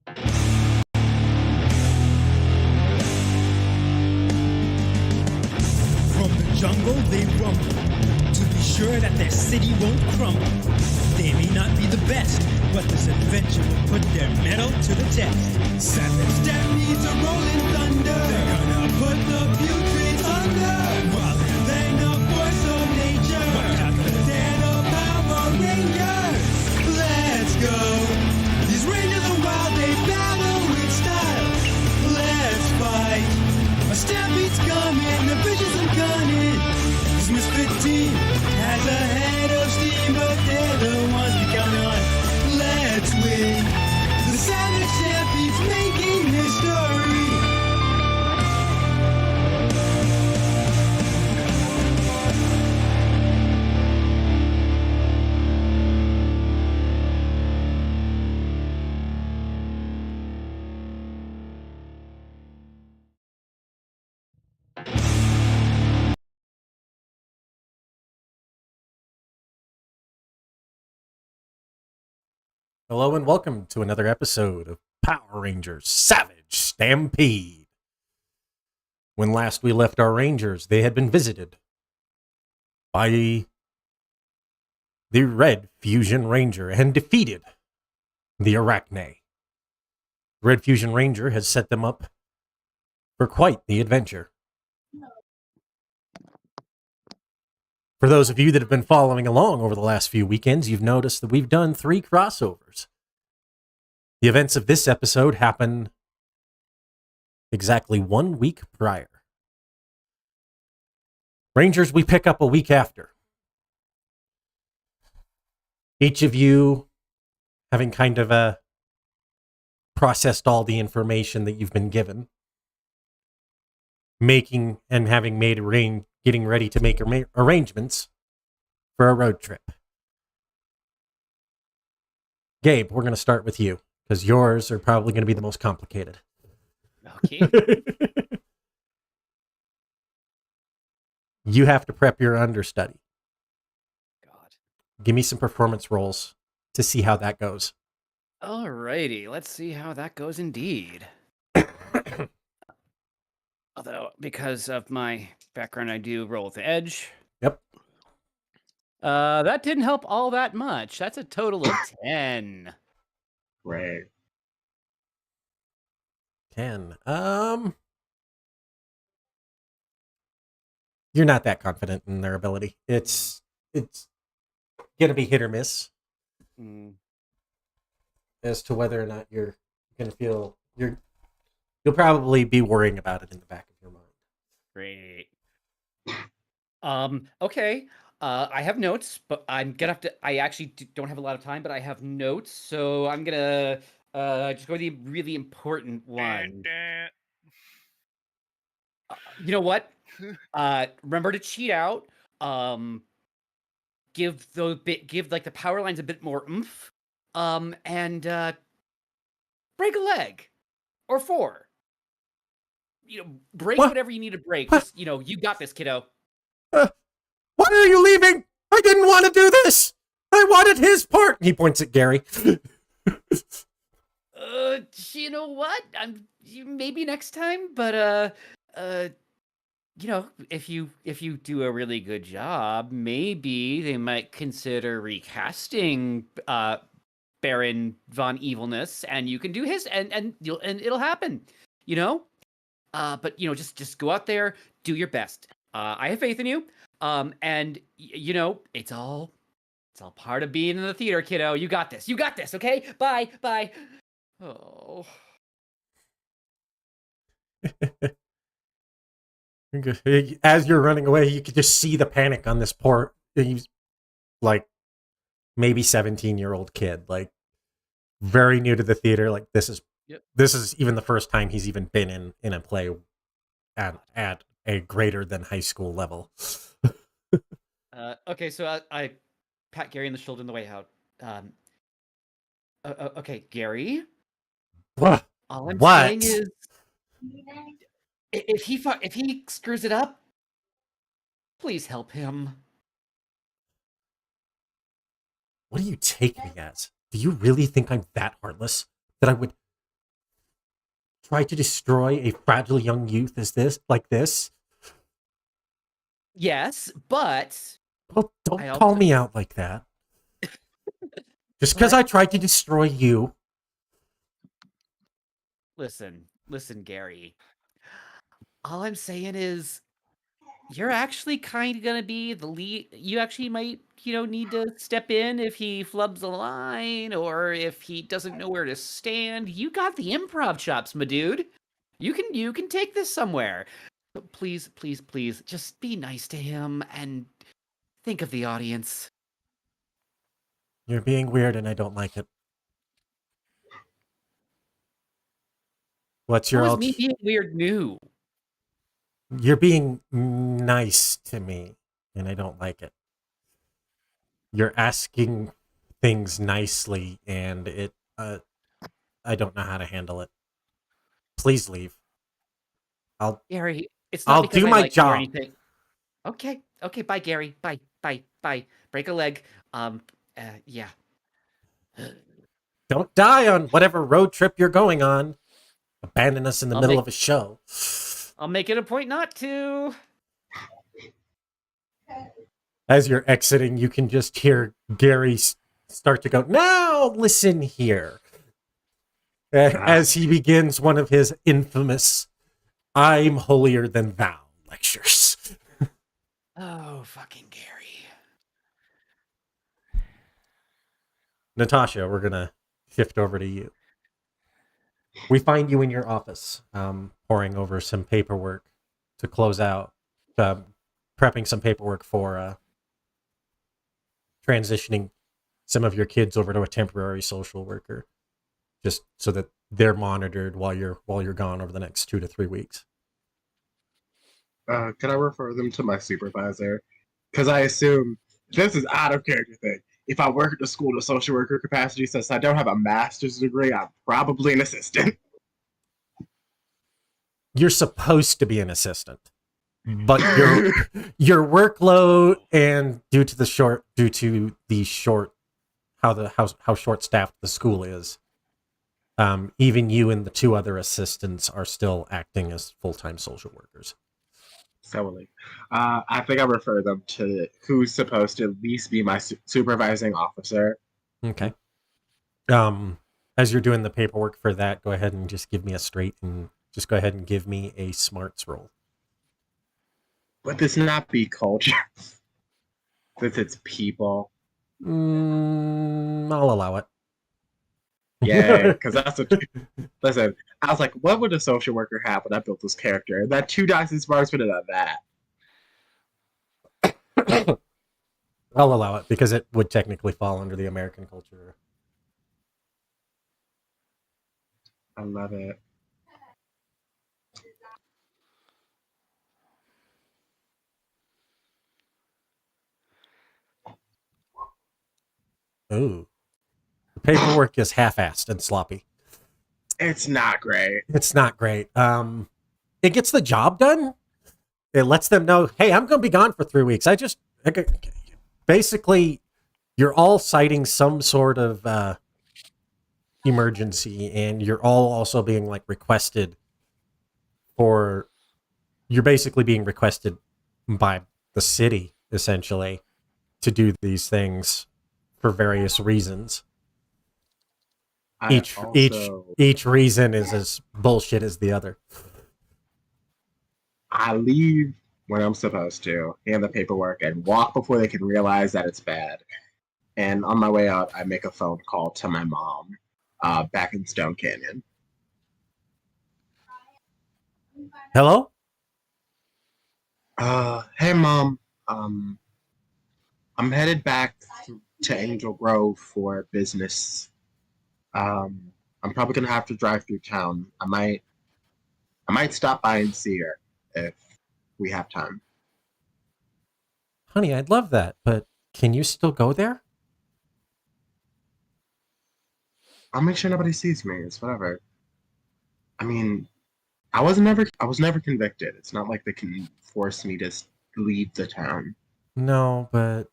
From the jungle they rumble to be sure that their city won't crumble. They may not be the best, but this adventure will put their mettle to the test. Savage stampedes are rolling thunder. They're gonna put the putreds under. While they're laying the force of nature. Watch out, 'cause they're the Power Rangers. Let's go. These Rangers are wild, they battle with style. Let's fight. A stampede's coming, the vision's cunning. This misfit team has a head of steam, but they're the ones we count on. Let's win. The Savage Stampede's making history. Hello and welcome to another episode of Power Rangers Savage Stampede. When last we left our Rangers, they had been visited by the Red Fusion Ranger and defeated the Arachne. Red Fusion Ranger has set them up for quite the adventure. For those of you that have been following along over the last few weekends, you've noticed that we've done 3 crossovers. The events of this episode happen exactly 1 week prior. Rangers, we pick up a week after. Each of you having kind of processed all the information that you've been given, making and having made getting ready to make arrangements for a road trip. Gabe, we're going to start with you, because yours are probably going to be the most complicated. Okay. You have to prep your understudy. God. Give me some performance rolls to see how that goes. Alrighty, let's see how that goes indeed. Although, because of my background, I do roll with the edge. Yep. That didn't help all that much. That's a total of 10. Right. 10. You're not that confident in their ability. It's gonna be hit or miss as to whether or not you're gonna feel you'll probably be worrying about it in the back of your mind. Great. Okay. I have notes, but I'm gonna have to. I actually don't have a lot of time, but I have notes, so I'm gonna just go with the really important one. You know what? Remember to cheat out. Give like the power lines a bit more oomph. And break a leg or 4. Break What? whatever you need to break. What? Just, you got this, kiddo. Why are you leaving? I didn't want to do this. I wanted his part. He points at Gary. You know what? Maybe next time, but if you do a really good job, maybe they might consider recasting Baron Von Evilness, and you can do his, and it'll happen. But just go out there, do your best. I have faith in you. And it's all part of being in the theater, kiddo. You got this. Okay, bye. Oh. As you're running away, you could just see the panic on this poor, he's like maybe 17-year-old kid, like very new to the theater. Like this is even the first time he's even been in a play at a greater than high school level. Okay, so I pat Gary on the shoulder on the way out. Okay, Gary. What? All I'm saying is, if he screws it up, please help him. What do you take me as? Do you really think I'm that heartless? That I would try to destroy a fragile young youth like this? Yes, but Well, don't I call also me out like that. Just because I tried to destroy you. listen, Gary. All I'm saying is you're actually kind of gonna be the lead. You actually might, need to step in if he flubs a line or if he doesn't know where to stand. You got the improv chops, my dude. You can take this somewhere. But please, please, please, just be nice to him and think of the audience. You're being weird and I don't like it. What's How your is me being weird new? You're being nice to me and I don't like it. You're asking things nicely and I don't know how to handle it. Please leave. I'll Gary, it's not I'll because do I my like you or job. anything. Okay, okay, bye, Gary. Bye, bye, bye. Break a leg. Yeah. Don't die on whatever road trip you're going on. Abandon us in the I'll middle make of a show. I'll make it a point not to. As you're exiting, you can just hear Gary start to go, "Now listen here." As he begins one of his infamous "I'm holier than thou" lectures. Oh, fucking Gary. Natasha, we're gonna shift over to you. We find you in your office, poring over some paperwork to close out, prepping some paperwork for transitioning some of your kids over to a temporary social worker, just so that they're monitored while you're gone over the next 2 to 3 weeks. Can I refer them to my supervisor? Because I assume this is out of character thing. If I work at the school in a social worker capacity, since I don't have a master's degree, I'm probably an assistant. You're supposed to be an assistant, but your workload and due to the short how short staffed the school is, even you and the 2 other assistants are still acting as full-time social workers. Solely. I think I refer them to who's supposed to at least be my supervising officer. Okay. As you're doing the paperwork for that, go ahead and just give me a straight and just go ahead and give me a smarts roll. Would this not be culture? Since it's people. I'll allow it. Yay, because that's what. Listen, I was like, what would a social worker have when I built this character? That 2 dice in smarts would have done that. I'll allow it because it would technically fall under the American culture. I love it. Ooh. The paperwork is half-assed and sloppy. It's not great. It's not great. It gets the job done. It lets them know, hey, I'm going to be gone for 3 weeks. Basically, you're all citing some sort of emergency, and you're all also being like requested for. You're basically being requested by the city, essentially, to do these things for various reasons. Each reason is as bullshit as the other. I leave when I'm supposed to, hand the paperwork, and walk before they can realize that it's bad. And on my way out, I make a phone call to my mom back in Stone Canyon. Hello? Hey, Mom. I'm headed back to Angel Grove for business. I'm probably gonna have to drive through town. I might stop by and see her if we have time. Honey, I'd love that, but can you still go there? I'll make sure nobody sees me. It's whatever. I mean, I was never convicted. It's not like they can force me to leave the town. No, but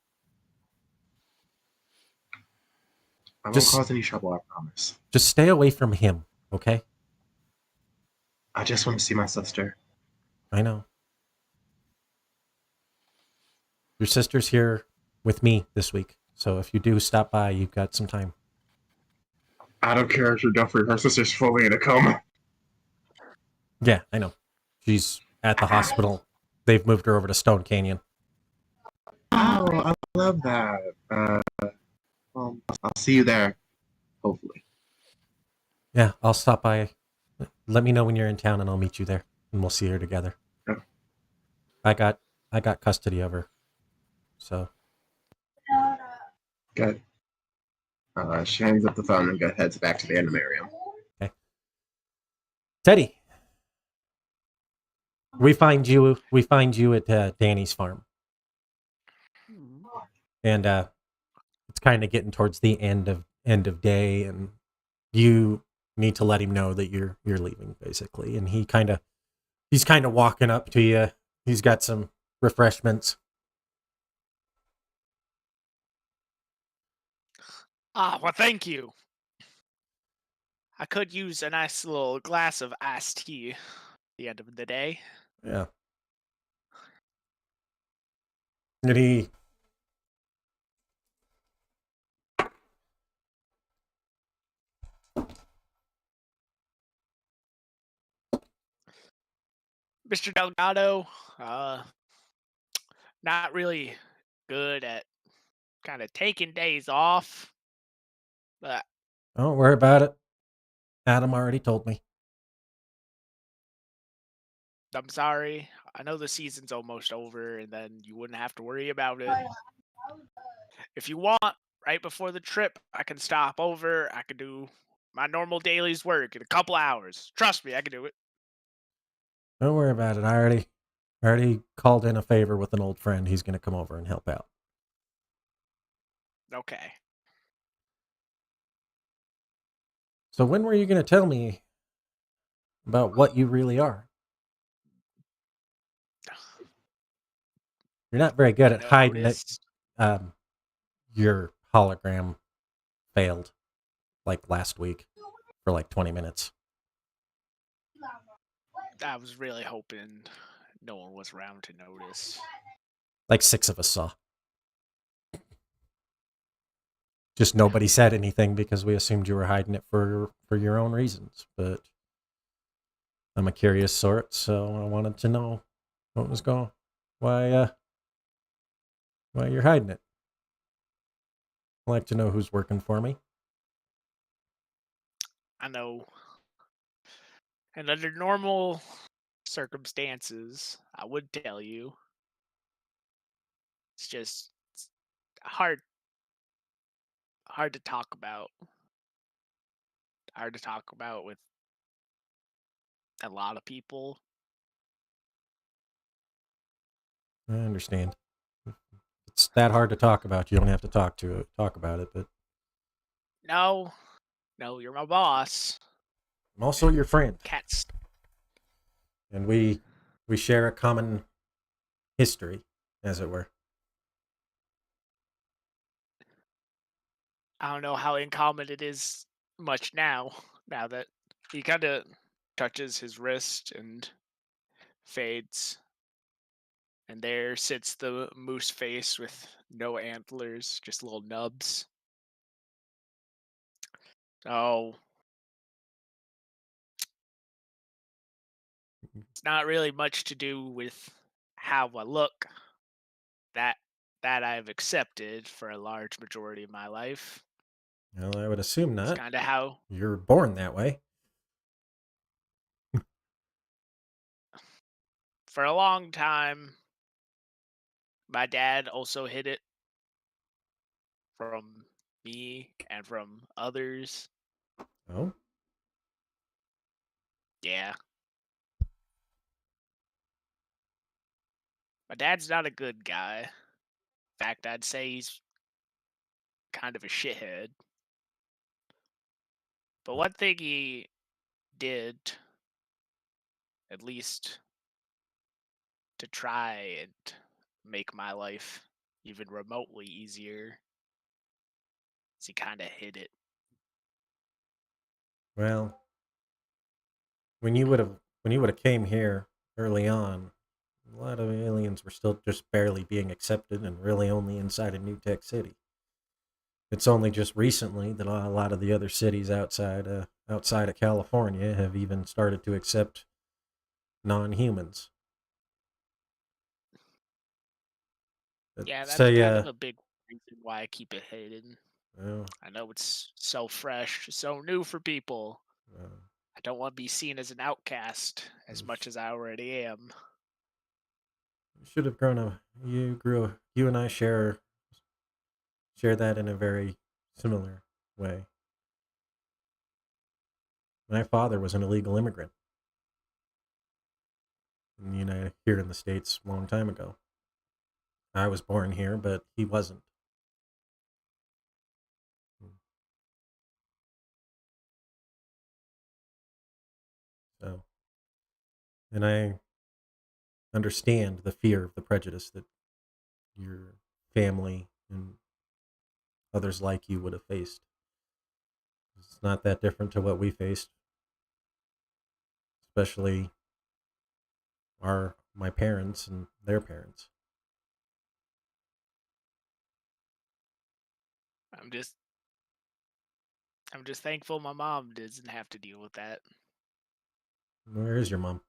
I won't cause any trouble, I promise. just stay away from him, okay? I just want to see my sister. I know. Your sister's here with me this week, so if you do stop by, you've got some time. I don't care if you're Duffy. Her sister's fully in a coma. Yeah, I know. She's at the hospital. They've moved her over to Stone Canyon. Oh, I love that. Well, I'll see you there, hopefully. Yeah, I'll stop by. Let me know when you're in town, and I'll meet you there, and we'll see her together. Yeah. I got custody of her, so Good. She hangs up the phone and heads back to the animarium. okay. Teddy, we find you at Danny's farm, and it's kind of getting towards the end of day, and you need to let him know that you're leaving, basically. And he's kind of walking up to you. He's got some refreshments. Well, thank you. I could use a nice little glass of iced tea at the end of the day. Yeah. And he Mr. Delgado, not really good at kind of taking days off, but don't worry about it. Adam already told me. I'm sorry. I know the season's almost over, and then you wouldn't have to worry about it. If you want, right before the trip, I can stop over. I can do my normal daily's work in a couple hours. Trust me, I can do it. Don't worry about it. I already called in a favor with an old friend. He's going to come over and help out. Okay. So when were you going to tell me about what you really are? You're not very good at hiding it. Your hologram failed like last week for like 20 minutes. I was really hoping no one was around to notice. Like 6 of us saw. Just nobody said anything because we assumed you were hiding it for your own reasons. But I'm a curious sort, so I wanted to know what was going, why you're hiding it. I'd like to know who's working for me. I know. And under normal circumstances, I would tell you. It's just hard to talk about. Hard to talk about with a lot of people. I understand. It's that hard to talk about. You don't have to talk about it, but No, you're my boss. I'm also your friend. Cats. And we share a common history, as it were. I don't know how uncommon it is much now that he kind of touches his wrist and fades. And there sits the moose face with no antlers, just little nubs. So it's not really much to do with how I look. That I've accepted for a large majority of my life. Well, I would assume It's not. kind of how You're born that way. for a long time my dad also hid it from me and from others. Oh? Yeah. My dad's not a good guy. In fact, I'd say he's kind of a shithead. But one thing he did, at least to try and make my life even remotely easier, is he kind of hid it. Well, when you would have when you would have came here early on, a lot of aliens were still just barely being accepted and really only inside of New Tech City. It's only just recently that a lot of the other cities outside of California have even started to accept non-humans. Yeah, So that's kind yeah, of a big reason why I keep it hidden. well, I know it's so fresh, so new for people. uh, I don't want to be seen as an outcast as you much as I already am. should have grown up. You and I share that in a very similar way. My father was an illegal immigrant in the here in the States a long time ago. I was born here, but he wasn't. So, and I understand the fear of the prejudice that your family and others like you would have faced. It's not that different to what we faced, especially my parents and their parents. I'm just I'm just thankful my mom doesn't have to deal with that. Where is your mom?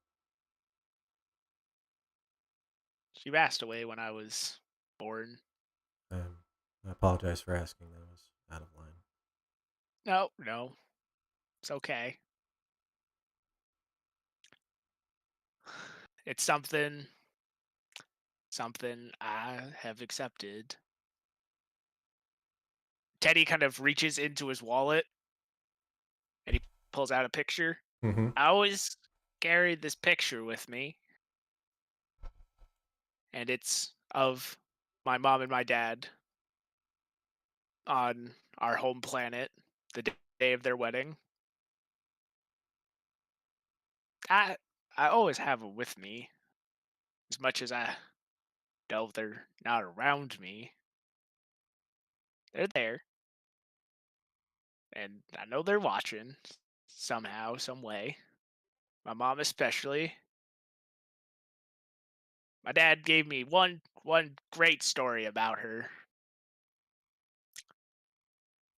She passed away when I was born. I apologize for asking. That was out of line. No, no, it's okay. It's something I have accepted. Teddy kind of reaches into his wallet and he pulls out a picture. Mm-hmm. I always carried this picture with me, and it's of my mom and my dad on our home planet the day of their wedding. I I always have them with me, as much as I know they're not around me. They're there, and I know they're watching somehow, some way. My mom especially. My dad gave me one great story about her.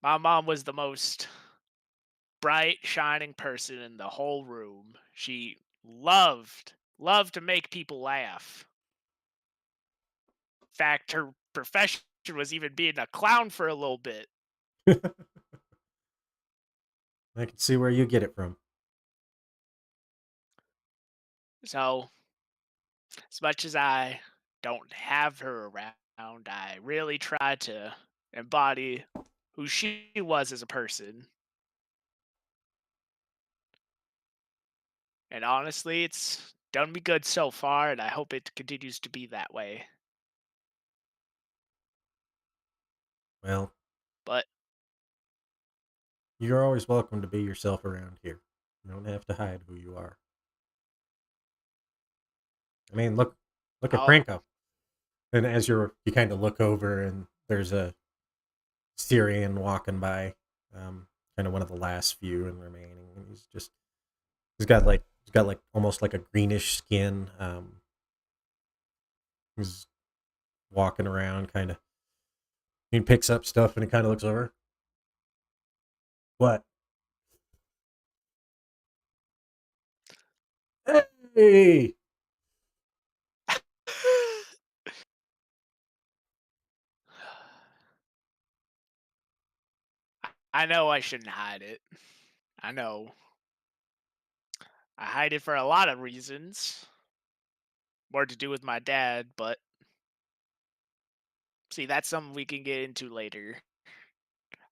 My mom was the most bright, shining person in the whole room. She loved to make people laugh. In fact, her profession was even being a clown for a little bit. I can see where you get it from. So, as much as I don't have her around, I really try to embody who she was as a person. And honestly, it's done me good so far, and I hope it continues to be that way. Well, But you're always welcome to be yourself around here. You don't have to hide who you are. I mean, look at I'll, Franco. And as you kind of look over, and there's a Syrian walking by, kind of one of the last few and remaining. And he's got like almost like a greenish skin. He's walking around, kind of. He picks up stuff and he kind of looks over. What? Hey! I know I shouldn't hide it. I know. I hide it for a lot of reasons. More to do with my dad, but see, that's something we can get into later.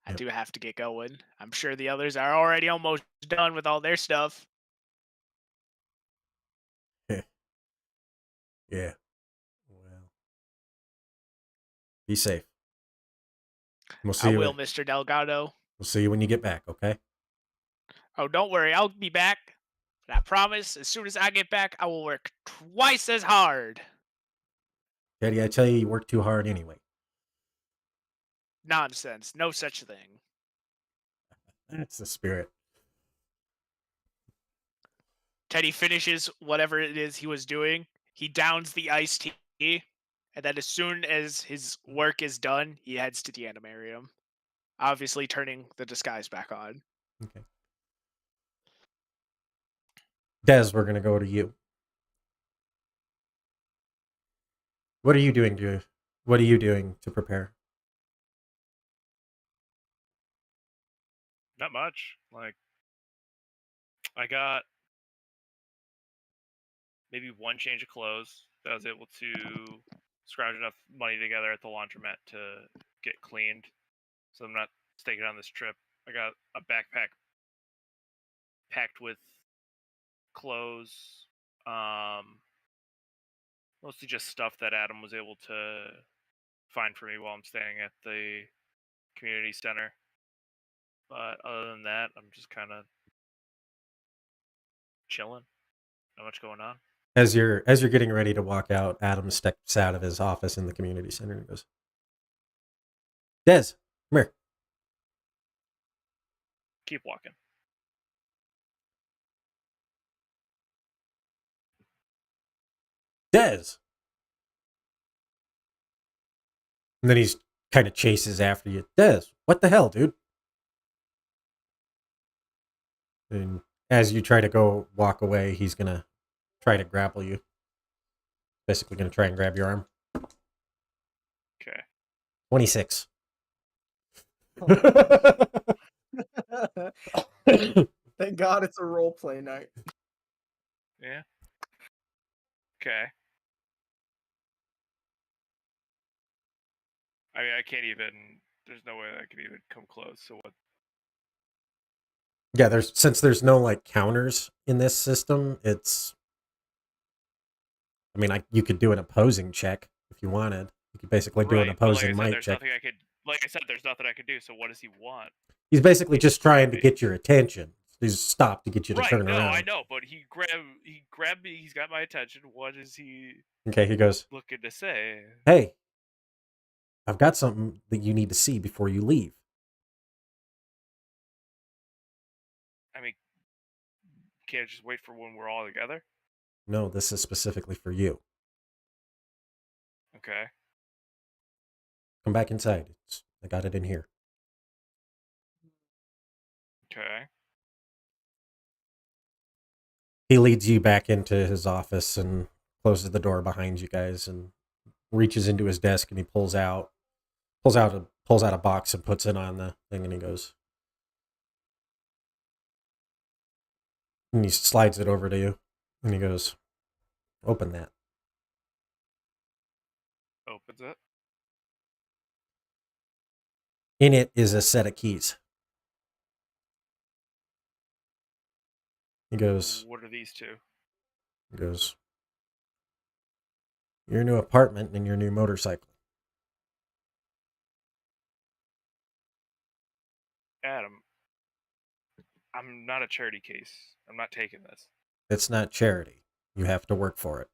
I Yep. do have to get going. I'm sure the others are already almost done with all their stuff. Yeah. Well, be safe. We'll I see you. will, Mr. Delgado. We'll see you when you get back. Okay. Oh, don't worry, I'll be back. But I promise, as soon as I get back, I will work twice as hard. Daddy, I tell you, you work too hard anyway. Nonsense. No such thing. That's the spirit. Teddy finishes whatever it is he was doing. He downs the iced tea, and then as soon as his work is done, he heads to the animarium, obviously turning the disguise back on. Okay. Des, we're gonna go to you. What are you doing to prepare? Not much. Like, I got maybe one change of clothes that I was able to scrounge enough money together at the laundromat to get cleaned, so I'm not staking on this trip. I got a backpack packed with clothes, mostly just stuff that Adam was able to find for me while I'm staying at the community center. But other than that, I'm just kind of chilling. Not much going on. As you're getting ready to walk out, Adam steps out of his office in the community center and goes, Des, come here. Keep walking. Des. And then he's kind of chases after you. Des, what the hell, dude? And as you try to go walk away, he's gonna try to grapple you. Basically gonna try and grab your arm. Okay. 26. Thank God it's a role play night. Yeah. Okay. I mean, I can't even. There's no way I could even come close. So what? Yeah, since there's no like counters in this system, it's. I mean, you could do an opposing check if you wanted. You could basically do an Right, but opposing might there's check. nothing I could. Like I said, there's nothing I could do. So what does he want? He's basically just trying to get your attention. He's stopped to get you to Right. turn No, around. I know, but he grabbed me. He's got my attention. What is he Okay, he goes, looking to say? hey, I've got something that you need to see before you leave. I mean, can't I just wait for when we're all together? No, this is specifically for you. Okay. Come back inside. I got it in here. Okay. He leads you back into his office and closes the door behind you guys and reaches into his desk and he pulls out a box and puts it on the thing and he goes and he slides it over to you and he goes, open that. Opens it. In it is a set of keys. He goes, What are these two? your new apartment and your new motorcycle. Adam, I'm not a charity case. I'm not taking this. It's not charity. You have to work for it.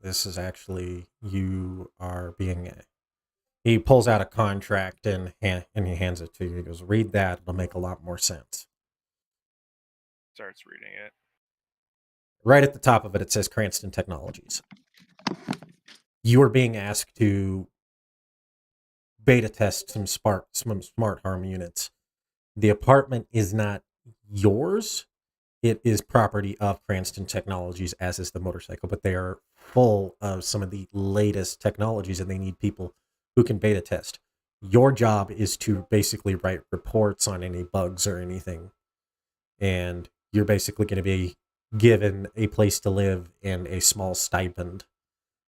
This is actually, you are being he pulls out a contract and he hands it to you. He goes, read that. It'll make a lot more sense. Starts reading it. Right at the top of it, it says Cranston Technologies. You are being asked to beta test some smart harm units. The apartment is not yours. It is property of Cranston Technologies, as is the motorcycle, but they are full of some of the latest technologies and they need people who can beta test. Your job is to basically write reports on any bugs or anything. And you're basically going to be given a place to live and a small stipend.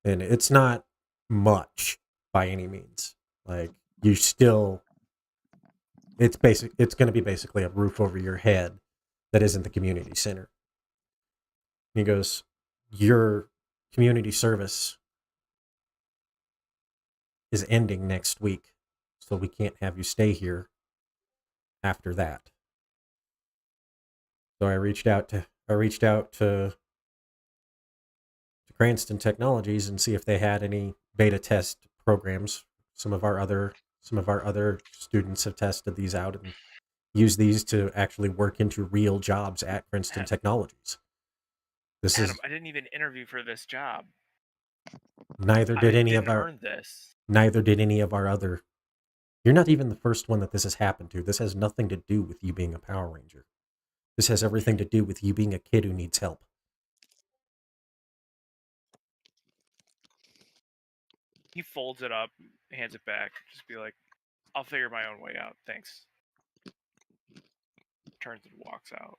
And it's not much by any means. Like, you still, it's going to be basically a roof over your head that isn't the community center. He goes, your community service is ending next week, so we can't have you stay here after that. So I reached out to Cranston Technologies and see if they had any beta test programs. Some of our other students have tested these out and used these to actually work into real jobs at Cranston Technologies. This Adam, is I didn't even interview for this job. neither I did any didn't of our earn this. neither did any of our other. You're not even the first one that this has happened to. This has nothing to do with you being a Power Ranger. This has everything to do with you being a kid who needs help. He folds it up, hands it back, just be like, I'll figure my own way out. Thanks. Turns and walks out.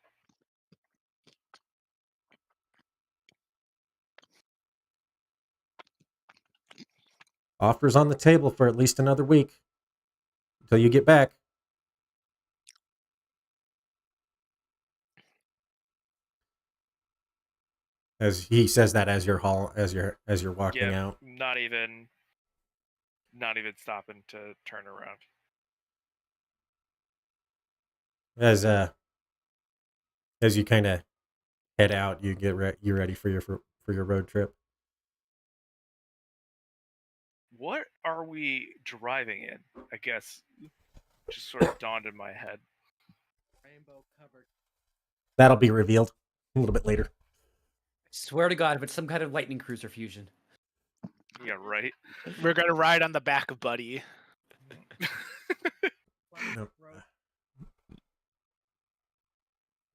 Offers on the table for at least another week until you get back. As he says that as you're walking Yeah, out. not even stopping to turn around. As you kind of head out, you you're ready for your road trip. What are we driving in? I guess just sort of dawned in my head. Rainbow covered. That'll be revealed a little bit later. Swear to God, if it's some kind of lightning cruiser fusion. Yeah, right. We're gonna ride on the back of Buddy. No. Is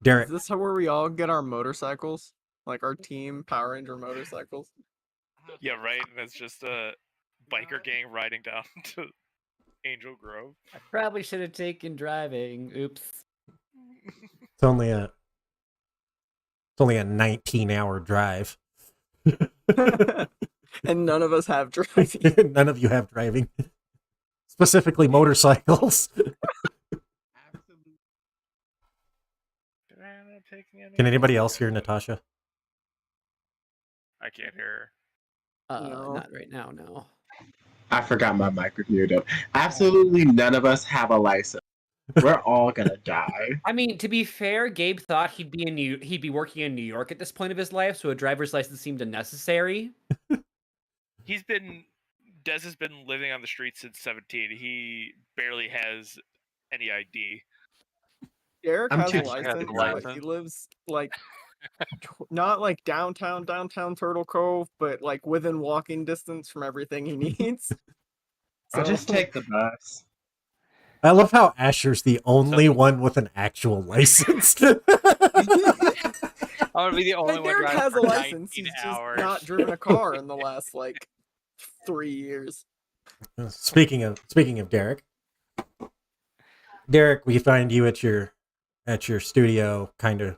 Derek, this where we all get our motorcycles? Like our team Power Ranger motorcycles? Yeah, right. And it's just a biker gang riding down to Angel Grove. I probably should have taken driving. Oops. it's only a 19-hour drive. And none of us have driving. None of you have driving. Specifically motorcycles. Absolutely. Can anybody else hear Natasha? I can't hear No. Not right now, no. I forgot my mic was muted. Absolutely none of us have a license. We're all gonna die. I mean, to be fair, Gabe thought he'd be working in New York at this point of his life, so a driver's license seemed unnecessary. Des has been living on the streets since 17. He barely has any ID. Derek I'm has too a scared license, to but license. he lives like not like downtown Turtle Cove, but like within walking distance from everything he needs. I'll just take the bus. I love how Asher's the only one with an actual license. I'm gonna be the only Like, one Derek driving has a for license. 19 He's just hours. not driven a car in the last like 3 years. Speaking of Derek, we find you at your studio, kind of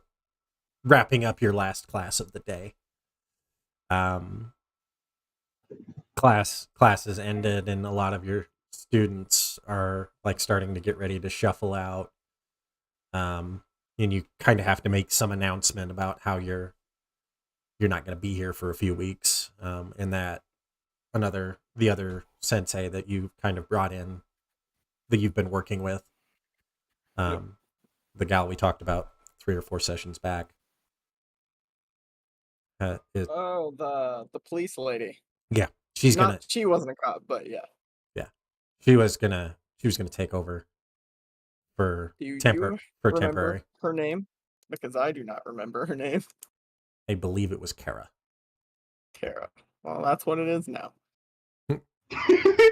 wrapping up your last class of the day. Classes ended, and a lot of your students are like starting to get ready to shuffle out. And you kind of have to make some announcement about how you're not going to be here for a few weeks, and that the other sensei that you kind of brought in, that you've been working with, the gal we talked about 3 or 4 sessions back. Oh, the police lady. Yeah, She wasn't a cop, but yeah. she was gonna take over for Do you temporary. remember her name? Because I do not remember her name. I believe it was Kara. Kara. Well, that's what it is now.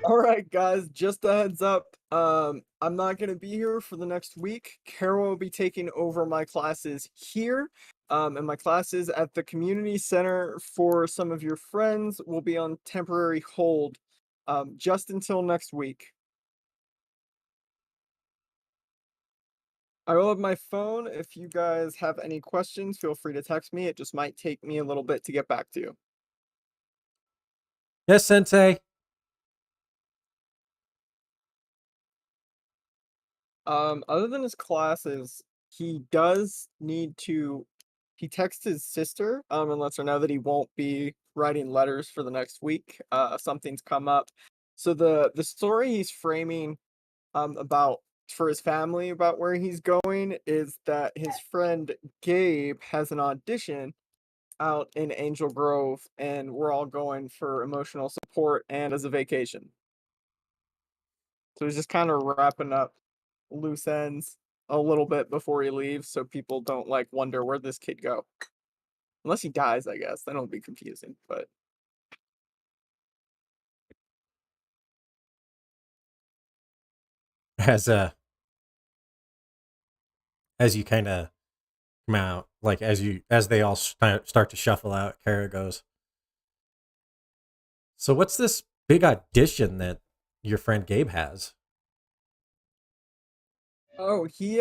All right, guys, just a heads up. I'm not going to be here for the next week. Kara will be taking over my classes here. And my classes at the community center for some of your friends will be on temporary hold just until next week. I will have my phone. If you guys have any questions, feel free to text me. It just might take me a little bit to get back to you. Yes, Sensei. Other than his classes, he does need to. He texts his sister, and lets her know that he won't be writing letters for the next week. Something's come up. So the story he's framing, about for his family about where he's going is that his friend Gabe has an audition out in Angel Grove, and we're all going for emotional support and as a vacation. So he's just kind of wrapping up loose ends a little bit before he leaves, so people don't like wonder where this kid go. Unless he dies, I guess. Then it'll be confusing. But As you kind of come out, like as they all start to shuffle out, Kara goes, "So what's this big audition that your friend Gabe has?" oh, he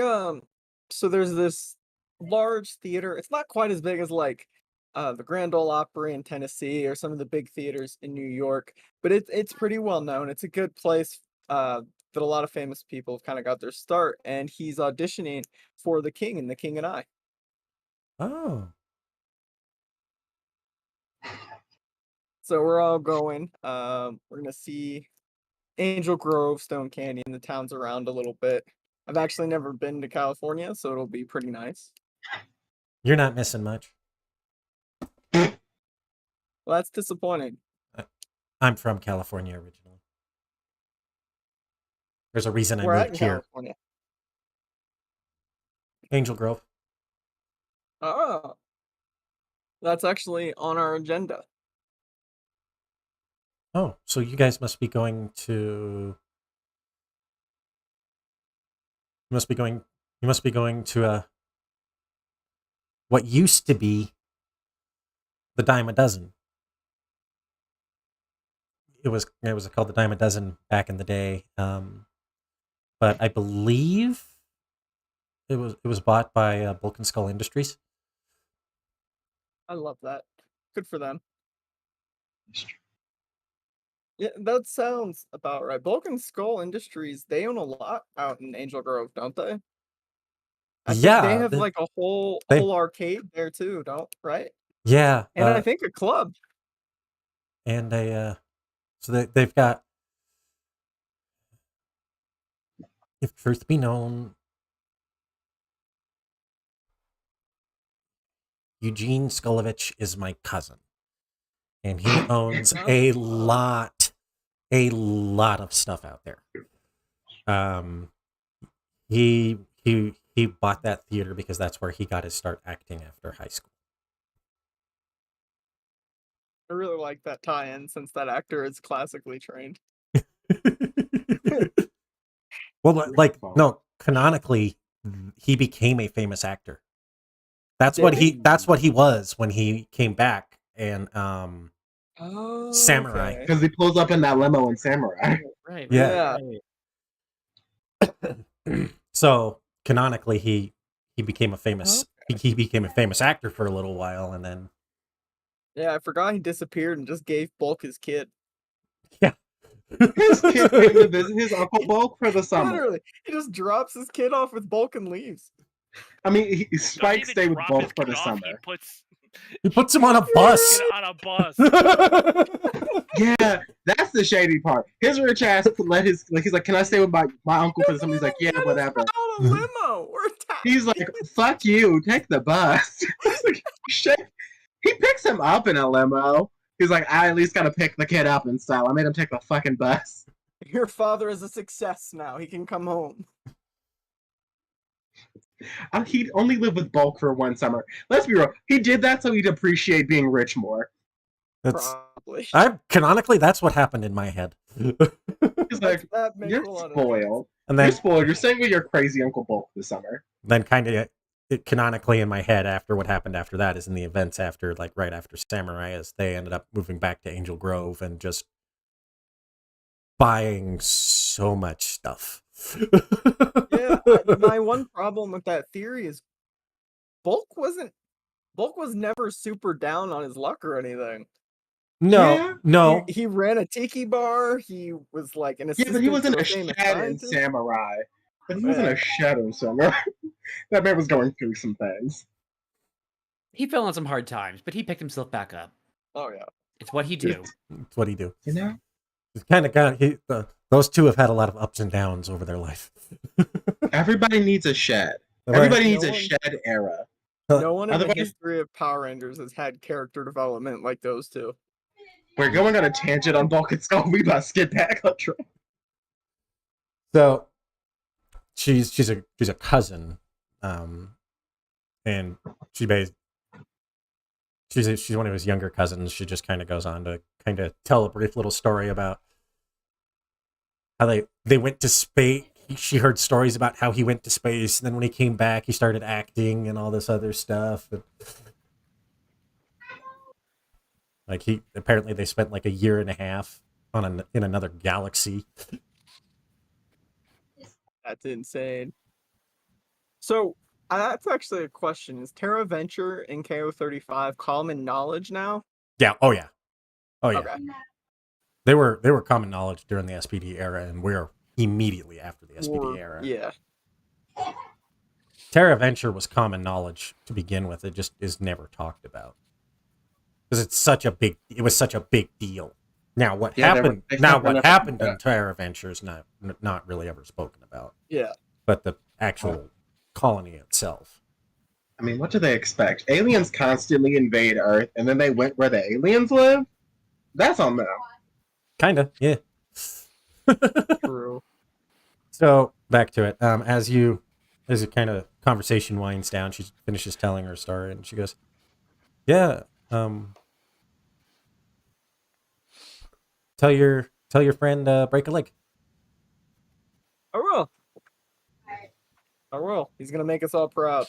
so there's this large theater. It's not quite as big as like the Grand Ole Opry in Tennessee or some of the big theaters in New York, but it's pretty well known. It's a good place that a lot of famous people have kind of got their start, and he's auditioning for The King and The King and I. Oh, So we're all going. We're gonna see Angel Grove, Stone Canyon, the towns around a little bit. I've actually never been to California, so it'll be pretty nice. you're not missing much. Well, that's disappointing. I'm from California originally. There's a reason I We're at moved in here. California. Angel Grove. Oh, that's actually on our agenda. Oh, so you guys must be going to. You must be going. You must be going to what used to be the Dime a Dozen. It was called the Dime a Dozen back in the day, but I believe it was bought by Bulk and Skull Industries. I love that. Good for them. Yeah, that sounds about right. Bulk and Skull Industries, they own a lot out in Angel Grove, don't they? I think they Yeah, have like a whole they- arcade there too, don't right? yeah, And I think a club. and they've got, if truth be known, Eugene Skulovich is my cousin, and he owns a lot of stuff out there. He bought that theater because that's where he got his start acting after high school. I really like that tie-in since that actor is classically trained. Well, like, no, canonically, he became a famous actor. That's what he was when he came back, and Oh, Samurai. okay. Because he pulls up in that limo in Samurai. Right. Yeah. right. So canonically, he became a famous he became a famous actor for a little while, and then Yeah, I forgot he disappeared and just gave Bulk his kid. yeah, His kid came to visit his Uncle Bulk for the summer. Literally, he just drops his kid off with Bulk and leaves. I mean, Doesn't Spike even stayed with drop Bulk his for kid the off, summer. he puts him on a bus. Get on a bus. Yeah, that's the shady part. His rich ass let his he's like, "Can I stay with my uncle for the summer?" He's like, "Yeah, whatever." Out a limo or a taxi. He's like, "Fuck you, take the bus." He's like, shit. He picks him up in a limo. He's like, "I at least gotta pick the kid up in style. I made him take the fucking bus." Your father is a success now. He can come home. He'd only live with Bulk for one summer. Let's be real. He did that so he'd appreciate being rich more. Probably. Canonically, that's what happened in my head. He's like, That makes "You're a lot of spoiled. And You're then spoiled. You're staying with your crazy Uncle Bulk this summer." kind of canonically in my head after what happened after that is in the events after, like, right after Samurai, as they ended up moving back to Angel Grove and just buying so much stuff. Yeah, my one problem with that theory is Bulk was never super down on his luck or anything. No. He ran a tiki bar. He was like an Yeah, assistant but he wasn't to a a famous shed in scientist. Samurai. But he wasn't a shed in Samurai. That man was going through some things. He fell on some hard times, but he picked himself back up. Oh yeah. It's what he do. It's what he do. You know? He's kind of those two have had a lot of ups and downs over their life. Everybody needs a shed. Right. Everybody needs No a one- shed era. No one in the Otherwise- history of Power Rangers has had character development like those two. We're going on a tangent on Bulk and Skull. We must get back on track. So she's a cousin, and she she's one of his younger cousins. She just kind of goes on to kind of tell a brief little story about how they went to space. She heard stories about how he went to space, and then when he came back, he started acting and all this other stuff. And, like apparently they spent like a year and a half in another galaxy. That's insane. So that's actually a question. Is Terra Venture in KO35 common knowledge now? Yeah. Oh yeah. Okay. They were common knowledge during the SPD era, and we're immediately after the SPD era. Yeah. Terra Venture was common knowledge to begin with. It just is never talked about because it was such a big deal. Now what happened? What happened in Terra Venture is not really ever spoken about. Yeah. But the actual colony itself. I mean, what do they expect? Aliens constantly invade Earth, and then they went where the aliens live? That's on them. Kinda, yeah. True. So back to it. As a kind of conversation winds down, she finishes telling her story, and she goes, "Yeah, tell your friend break a leg." I will. I will. He's gonna make us all proud.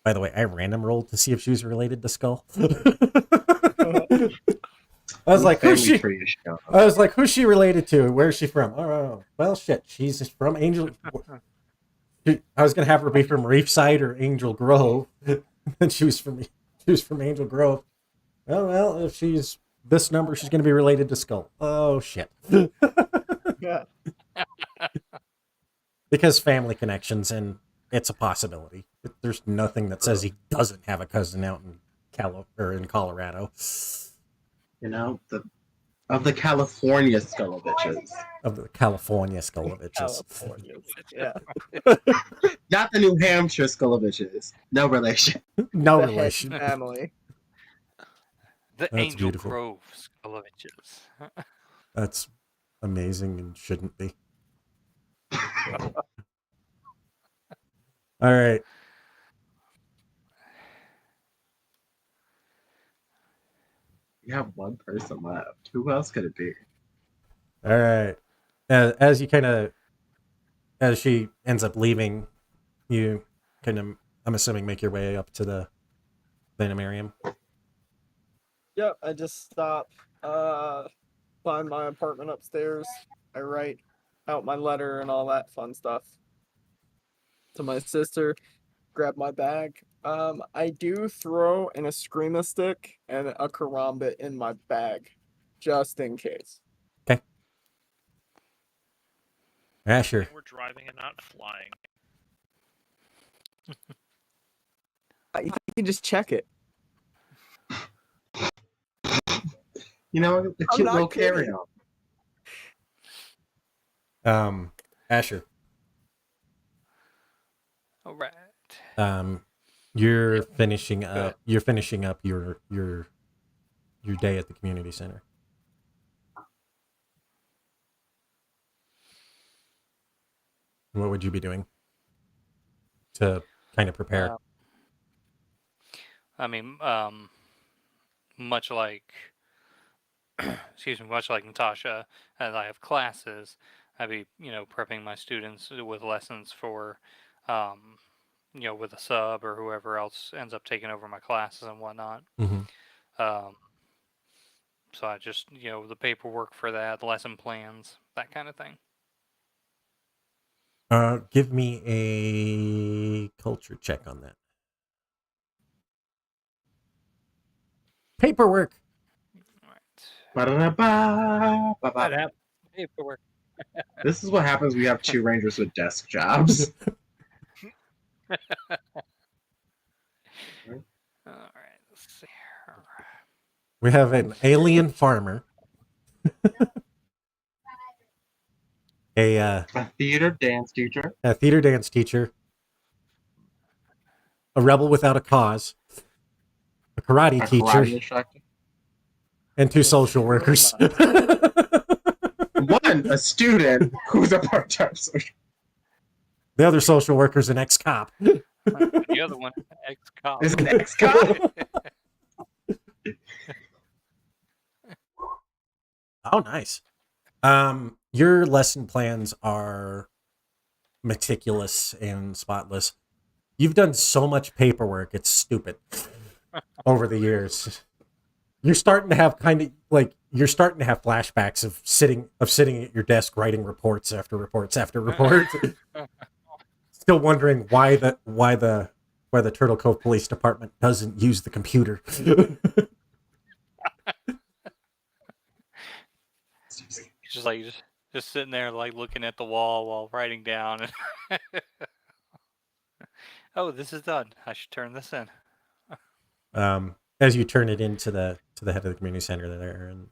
By the way, I random rolled to see if she was related to Skull. I was like, who's she? I was like, who's she related to? Where's she from? Oh, well, shit. She's from Angel. I was gonna have her be from Reefside or Angel Grove, and she was from Angel Grove. Oh well, if she's this number, she's gonna be related to Skull. Oh shit. Yeah. Because family connections, and it's a possibility. There's nothing that says he doesn't have a cousin out in Colorado. You know, of the California Skullovitches. Of the California Skullovitches. Yeah. Not the New Hampshire Skullovitches. No relation. No The relation. Head family. The That's Angel beautiful. Grove Skullovitches. That's amazing and shouldn't be. All right. We have one person left. Who else could it be? All right. As she ends up leaving, you kind of, I'm assuming, make your way up to the Venomarium. Yep, I just stop by my apartment upstairs. I write out my letter and all that fun stuff to my sister. Grab my bag. I do throw an Eskrima stick and a karambit in my bag, just in case. Okay. Yeah, sure. We're driving and not flying. You can just check it. You know, the I'm cute not little kidding. carry-on. Asher. All right. You're finishing up. You're finishing up your day at the community center. What would you be doing to kind of prepare? I mean, much like, much like Natasha, as I have classes, I'd be, prepping my students with lessons for, with a sub or whoever else ends up taking over my classes and whatnot. Mm-hmm. So I just, the paperwork for that, lesson plans, that kind of thing. Give me a culture check on that. Paperwork. All right. Ba-da-da-ba-ba-ba. Paperwork. This is what happens when we have two rangers with desk jobs. All right. Let's see here. We have an alien farmer. A theater dance teacher. a theater dance teacher. A rebel without a cause. A karate A teacher. karate instructor. And two social workers. One, a student who's a part-time social. The other social worker's an ex-cop. The other one, ex-cop. Is it an ex-cop? Oh, nice. Your lesson plans are meticulous and spotless. You've done so much paperwork, it's stupid. Over the years, you're starting to have flashbacks of sitting at your desk writing reports after reports after reports. Still wondering why the Turtle Cove Police Department doesn't use the computer. Just sitting there like looking at the wall while writing down. Oh, this is done. I should turn this in. As you turn it into the head of the community center there, and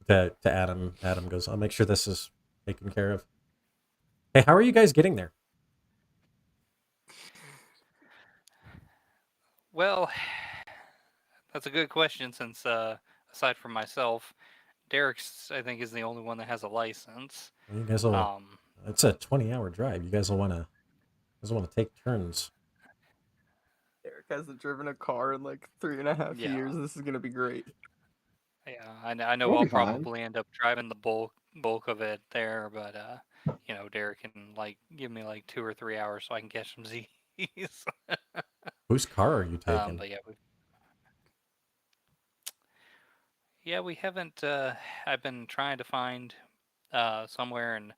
to Adam goes, I'll make sure this is taken care of. Hey, how are you guys getting there? Well, that's a good question since aside from myself, Derek's I think is the only one that has a license. You guys will. It's a 20-hour drive. You guys will want to take turns. Eric hasn't driven a car in like 3.5 years. This is gonna be great. Yeah, I know I'll probably end up driving the bulk of it there, but Derek can like give me like 2 or 3 hours so I can catch some Z's. Whose car are you taking? But we haven't. I've been trying to find somewhere, and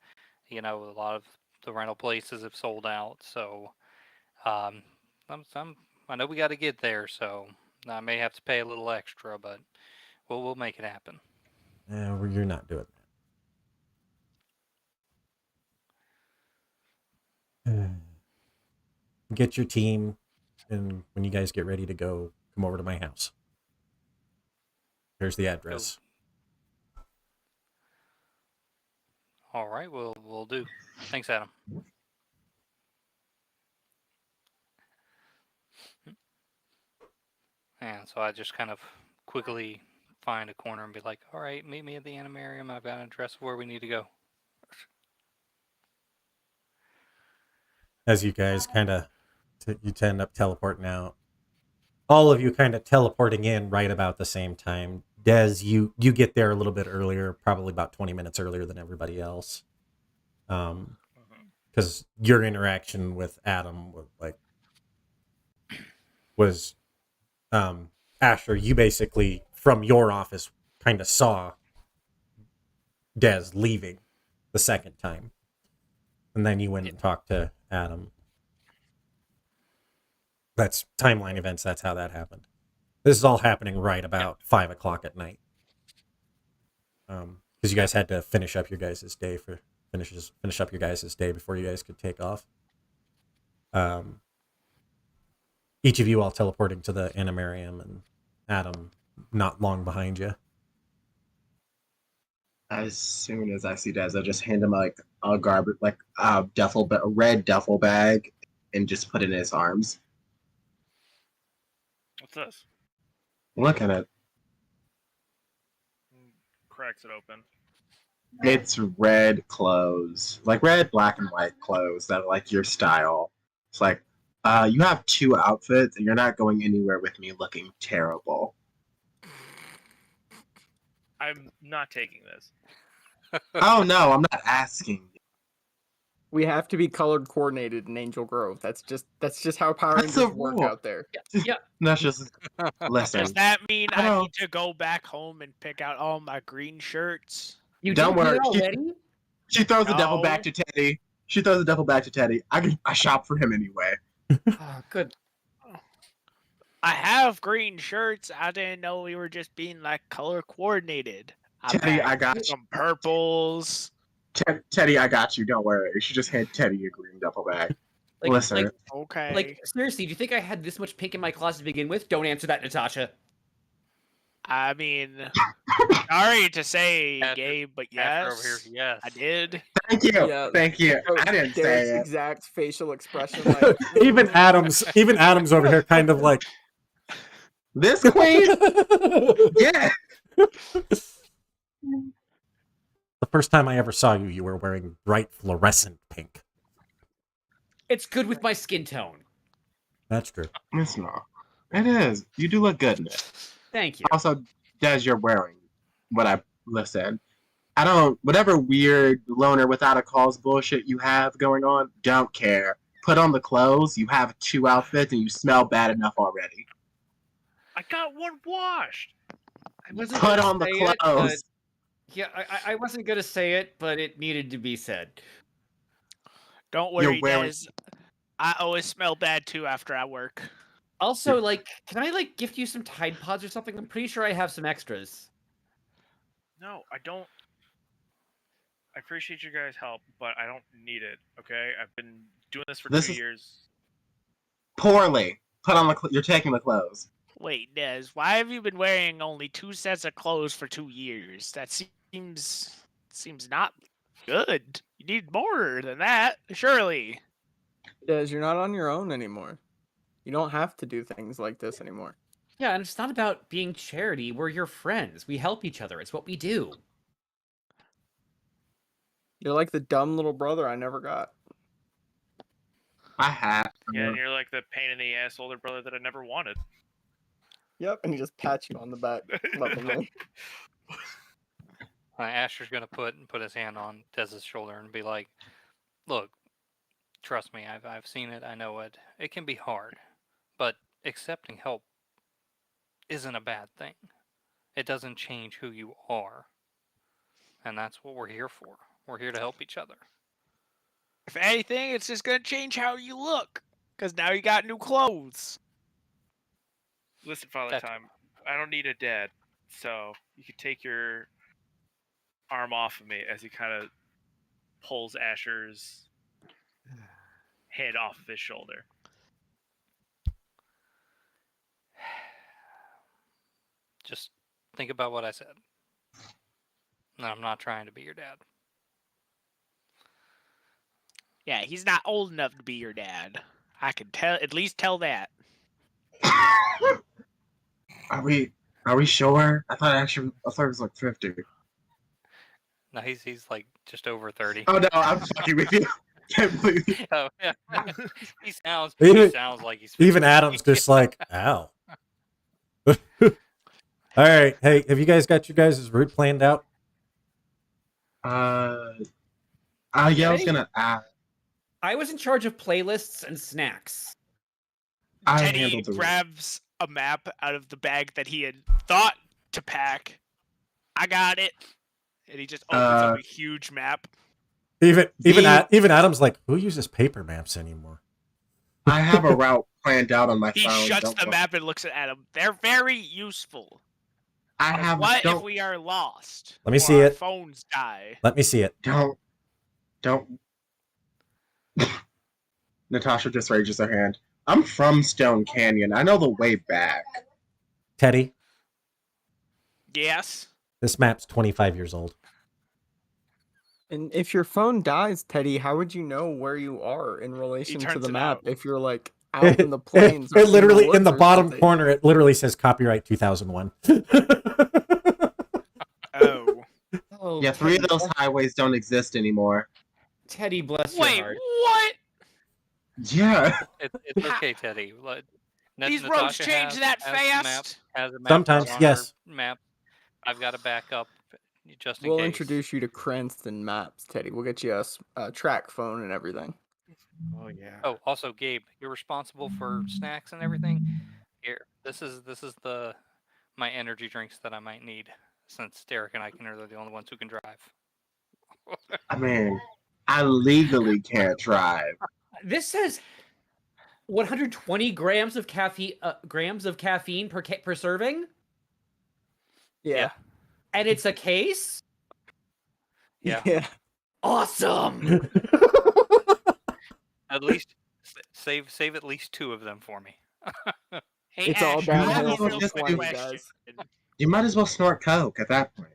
a lot of the rental places have sold out. So I know we got to get there, so I may have to pay a little extra, but we'll make it happen. Well, you're not doing that. Get your team, and when you guys get ready to go, come over to my house. Here's the address. All right, we'll do. Thanks, Adam. And so I just kind of quickly find a corner and be like, all right, meet me at the animarium. I've got an address of where we need to go. As you guys kind of, you end up teleporting out. All of you kind of teleporting in right about the same time. Des, you get there a little bit earlier, probably about 20 minutes earlier than everybody else. Because your interaction with Adam was Asher, you basically, from your office, kind of saw Des leaving the second time. And then you went and talked to Adam. That's timeline events. That's how that happened. This is all happening right about 5 o'clock at night. Because you guys had to finish up your guys' day finish up your guys' day before you guys could take off. Each of you all teleporting to the animarium, and Adam not long behind you. As soon as I see Des, I just hand him like a garbage, like a red duffel bag, and just put it in his arms. What's this? Look at it. Cracks it open. It's red clothes, like red, black, and white clothes that are like your style. It's like, you have 2 outfits, and you're not going anywhere with me looking terrible. I'm not taking this. Oh no, I'm not asking. We have to be colored coordinated in Angel Grove. That's just how Power That's Rangers a work rule. out there. Yeah. That's just listen. Does that mean I I don't- need to go back home and pick out all my green shirts? You Don't did worry, it already? She throws the duffel back No. to Teddy. I shop for him anyway. Oh, good. I have green shirts. I didn't know we were just being like color coordinated. Teddy, I had got you. some purples. Teddy, I got you. Don't worry. You should just hand Teddy a green duffel bag. Listen. Okay. Like, seriously, do you think I had this much pink in my closet to begin with? Don't answer that, Natasha. I mean, sorry to say, After- Gabe, but After yes, over here, yes. I did. Thank you. Yeah. Thank you. I didn't Derek's say it. exact facial expression. Like, even Adam's over here kind of like, This queen? Yeah. the first time I ever saw you, you were wearing bright fluorescent pink. It's good with my skin tone. That's true. It's not. It is. You do look good in it. Thank you. Also, Des, you're wearing what I listen. I don't. Whatever weird loner without a cause bullshit you have going on, don't care. Put on the clothes. You have 2 outfits, and you smell bad enough already. I got one washed. I wasn't Put gonna on the say it, clothes. but yeah, I wasn't gonna say it, but it needed to be said. Don't You're worry, wearing- Des. I always smell bad too after I work. Also, like, can I like gift you some Tide Pods or something? I'm pretty sure I have some extras. No, I don't. I appreciate you guys' help, but I don't need it. Okay, I've been doing this for This 2 is- years. Poorly. Put on the. You're taking the clothes. Wait, Des, why have you been wearing only 2 sets of clothes for 2 years? That seems not good. You need more than that, surely. Des, you're not on your own anymore. You don't have to do things like this anymore. Yeah, and it's not about being charity. We're your friends. We help each other. It's what we do. You're like the dumb little brother I never got. I have. Yeah, and you're like the pain in the ass older brother that I never wanted. Yep, and he just pats you on the back lovingly. Asher's gonna put his hand on Dez's shoulder and be like, "Look, trust me. I've seen it. I know it. It can be hard, but accepting help isn't a bad thing. It doesn't change who you are, and that's what we're here for. We're here to help each other." If anything, it's just gonna change how you look. Because now you got new clothes. Listen, Father That's- Time, I don't need a dad, so you can take your arm off of me as he kind of pulls Asher's head off of his shoulder. Just think about what I said. No, I'm not trying to be your dad. Yeah, he's not old enough to be your dad. I can at least tell that. Are we sure? I thought it was like 50. No, he's like just over 30. Oh no, I'm fucking with you. Can't believe you. Oh, yeah. he sounds Even- like he's Even 50. Adam's just like, ow. All right. Hey, have you guys got your guys' route planned out? Yeah, I was gonna ask. I was in charge of playlists and snacks. I Teddy handled the grabs a map out of the bag that he had thought to pack. I got it. And he just opens up a huge map. Even The- even Adam's like, who uses paper maps anymore? I have a route planned out on my He phone. shuts don't the worry. map and looks at them. They're very useful. I 'Cause have what if don't we are lost? Let me or see our it. Phones die. Let me see it. don't. Natasha just raises her hand. I'm from Stone Canyon. I know the way back. Teddy, Yes. this map's 25 years old. And if your phone dies, Teddy, how would you know where you are in relation to turns the it map out. if you're like out in the plains? or It literally woods in the or bottom something? corner, it literally says copyright 2001. Oh. Oh, Yeah, 3 of those highways don't exist anymore. Teddy, bless your Wait, heart. what? Yeah. It's okay, Teddy. These roads change that fast? Has a map Sometimes, on yes. her Map. I've got a backup just in We'll case. introduce you to Cranston Maps, Teddy. We'll get you a track phone and everything. Oh yeah. Oh, also, Gabe, you're responsible for snacks and everything. Here, this is my energy drinks that I might need, since Derek and I are the only ones who can drive. I mean, I legally can't drive. This says 120 grams of caffeine per serving, Yeah. and it's a case. Yeah. Yeah. Awesome. At least save at least 2 of them for me. Hey, It's all Ash, I have downhill a from real just quick you question. guys. You might as well snort coke at that point.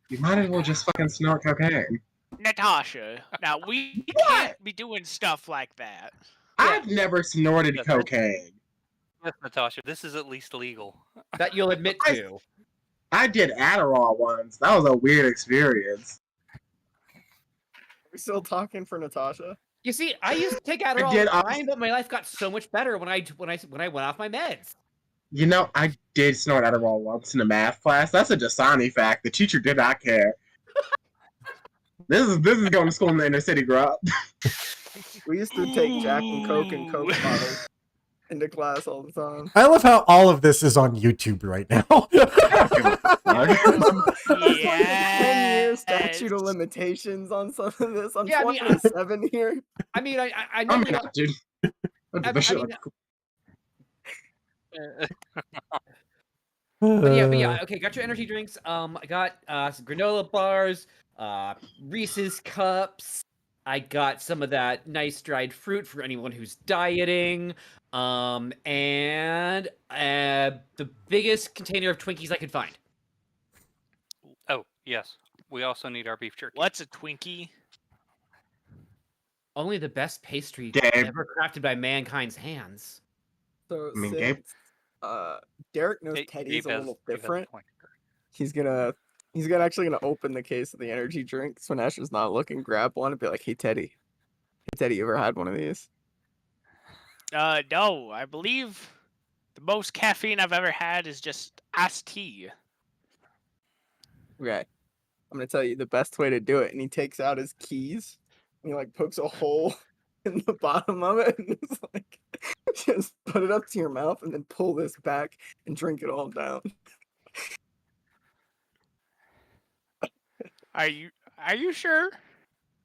You might as well just fucking snort cocaine. Natasha, now we can't be doing stuff like that. I've never snorted Yes, cocaine. Yes, Natasha, this is at least legal. That you'll admit to. I did Adderall once. That was a weird experience. Are we still talking for Natasha? You see, I used to take Adderall all did the also- time, but my life got so much better when I went off my meds. You know, I did snort Adderall once in a math class. That's a Dasani fact. The teacher did not care. This is going to school in the inner city, grow up. We used to take Jack and Coke and Coke Ooh. bottles into class all the time. I love how all of this is on YouTube right now. That's like a 10-year statute of Yes. limitations on some of this. I'm Yeah, I mean, 27 here. I mean, I know I'm we not, dude. I'll do I this shit mean, like- But yeah. Okay, got your energy drinks. I got some granola bars, Reese's cups. I got some of that nice dried fruit for anyone who's dieting. And the biggest container of Twinkies I could find. Oh, yes. We also need our beef jerky. What's a Twinkie? Only the best pastry Gabe. ever crafted by mankind's hands. So I mean, since Gabe- Derek knows Gabe Teddy's a has- little Gabe has a different, point. he's actually gonna open the case of the energy drinks when Asher's not looking, grab one, and be like, "Hey Teddy, you ever had one of these?" No. I believe the most caffeine I've ever had is just iced tea. Okay, I'm gonna tell you the best way to do it. And he takes out his keys and he like pokes a hole in the bottom of it and it's like, just put it up to your mouth and then pull this back and drink it all down. Are you sure?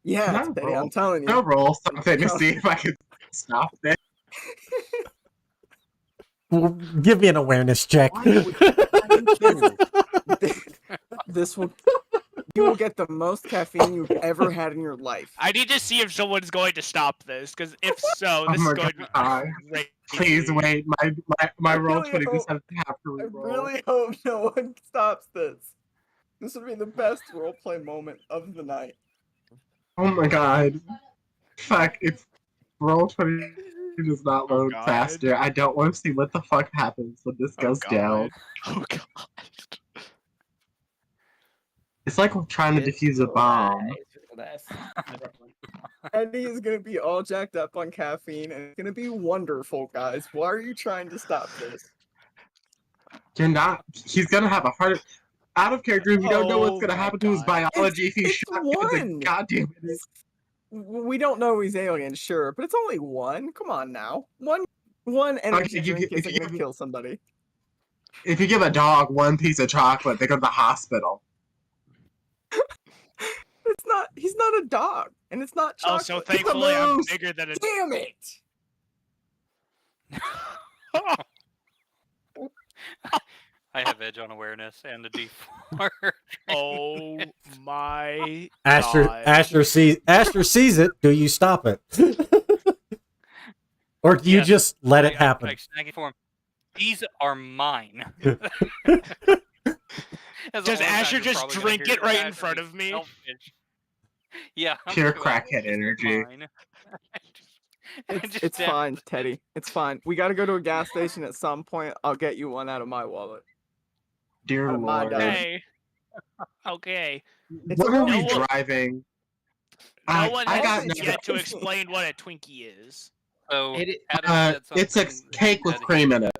Yeah, Can I Teddy, I'm roll? telling I'll you. roll something to see if I can stop this. Well, give me an awareness check. This will you will get the most caffeine you've ever had in your life. I need to see if someone's going to stop this, because if so, Oh this is my going to God. be crazy. Please wait. My I roll really 20 hope- have to I reroll. really hope no one stops this. This would be the best roleplay moment of the night. Oh my god. Fuck, if roll 20 does not load God. faster, I don't want to see what the fuck happens when this goes down. Oh god. It's like we're trying to defuse a bomb. Eddie is gonna be all jacked up on caffeine and it's gonna be wonderful, guys. Why are you trying to stop this? You're not. He's gonna have a heart. Out of character, we don't know what's Oh gonna my happen to his God. biology if he's It's shot with a one. goddamn. We don't know he's alien, sure, but it's only one. Come on now. One energy you drink give- if isn't you gonna give- kill somebody. If you give a dog one piece of chocolate, they go to the hospital. It's not. He's not a dog, and it's not Oh, chocolate. so It's a thankfully I'm moose. bigger than a. Damn it! I have edge on awareness and a D4. Oh my Asher god. Asher sees it. Do you stop it? Or do you Yes, just let it happen? I snag it for him. These are mine. As Does a one Asher time, you're just probably gonna drink hear it right in Asher front be of me? selfish. Yeah. I'm Pure just like, crackhead "These are energy." mine." It's fine, Teddy. It's fine. We gotta go to a gas station at some point. I'll get you one out of my wallet. Dear Out of my lord. dime. Okay. Okay. It's What a are road we trip. driving? No one I got has nothing. yet to explain what a Twinkie is. So It- Adam said it's a something cake with that he- cream in it.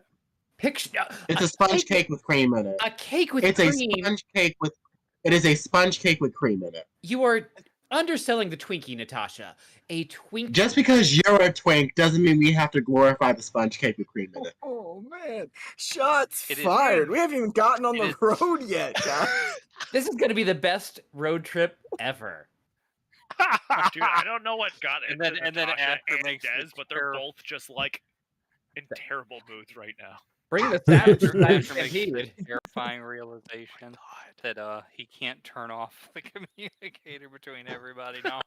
Picture It's a sponge cake with cream in it. A cake with It's a cream. sponge cake with. It is a sponge cake with cream in it. You are underselling the Twinkie, Natasha. A Twinkie. Just because you're a twink doesn't mean we have to glorify the sponge cake with cream in it. Oh man, shots It is- fired. We haven't even gotten on It the is- road yet, guys. This is going to be the best road trip ever. Dude, I don't know what got And into then- and then Natasha Asher and makes Des, this but they're terrible- both just like in terrible moods right now. Bring the savage Asher back, Asher makes Stampede. the terrifying realization that he can't turn off the communicator between everybody now.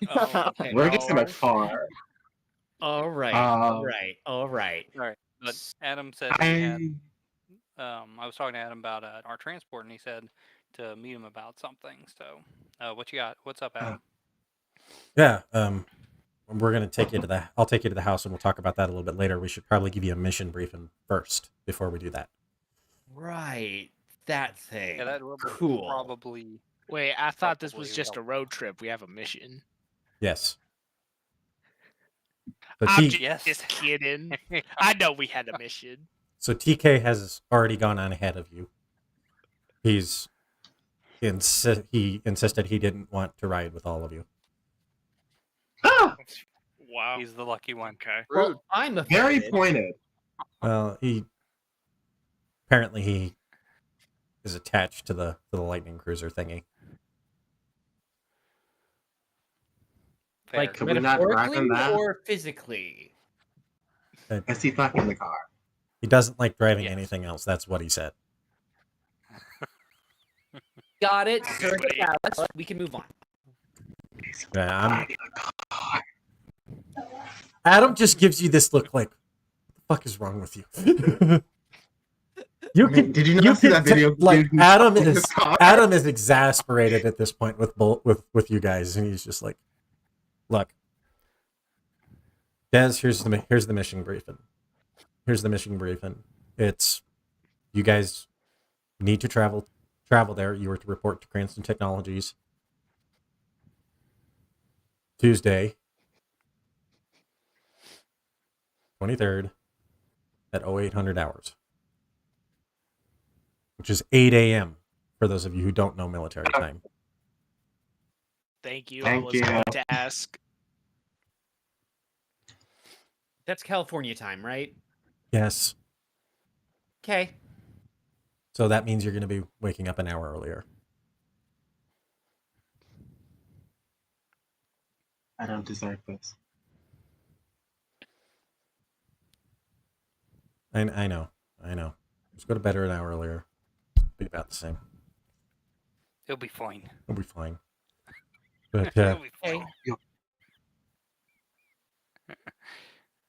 Oh, okay. We're just in a car. All right. Um, All right. All right. All right, but Adam said he had. I I was talking to Adam about our transport, and he said to meet him about something. So, what you got? What's up, Adam? Yeah. We're gonna take you to the. I'll take you to the house, and we'll talk about that a little bit later. We should probably give you a mission briefing first before we do that. Right. That thing. Yeah, that will Cool. probably. Wait, I thought this Probably was just a help. road trip. We have a mission. Yes. So I'm Yes. just kidding. I know we had a mission. So TK has already gone on ahead of you. He insisted he didn't want to ride with all of you. Ah, Wow. He's the lucky one. Okay. Rude. Well, I'm very offended. pointed. Well, he is attached to the lightning cruiser thingy. Fair. Like Could we not drive metaphorically in that? or physically? Is he fucking the car? He doesn't like driving Yes. anything else. That's what he said. Got it, Okay, sir. buddy. Dallas. We can move on. Yeah, Adam just gives you this look like, what the fuck is wrong with you? You I mean, did you not see that video? Like Dude, Adam fucking is the car? Adam is exasperated at this point with you guys, and he's just like, look, Des, here's the mission briefing. Here's the mission briefing. It's you guys need to travel there. You are to report to Cranston Technologies Tuesday, 23rd at 0800 hours, which is 8 a.m. for those of you who don't know military time. Thank you. Thank I was you. about to ask. That's California time, right? Yes. Okay. So that means you're going to be waking up an hour earlier. I don't deserve this. I know. Just go to bed an hour earlier. Be about the same. He'll be fine. It'll be fine. But He'll be fine.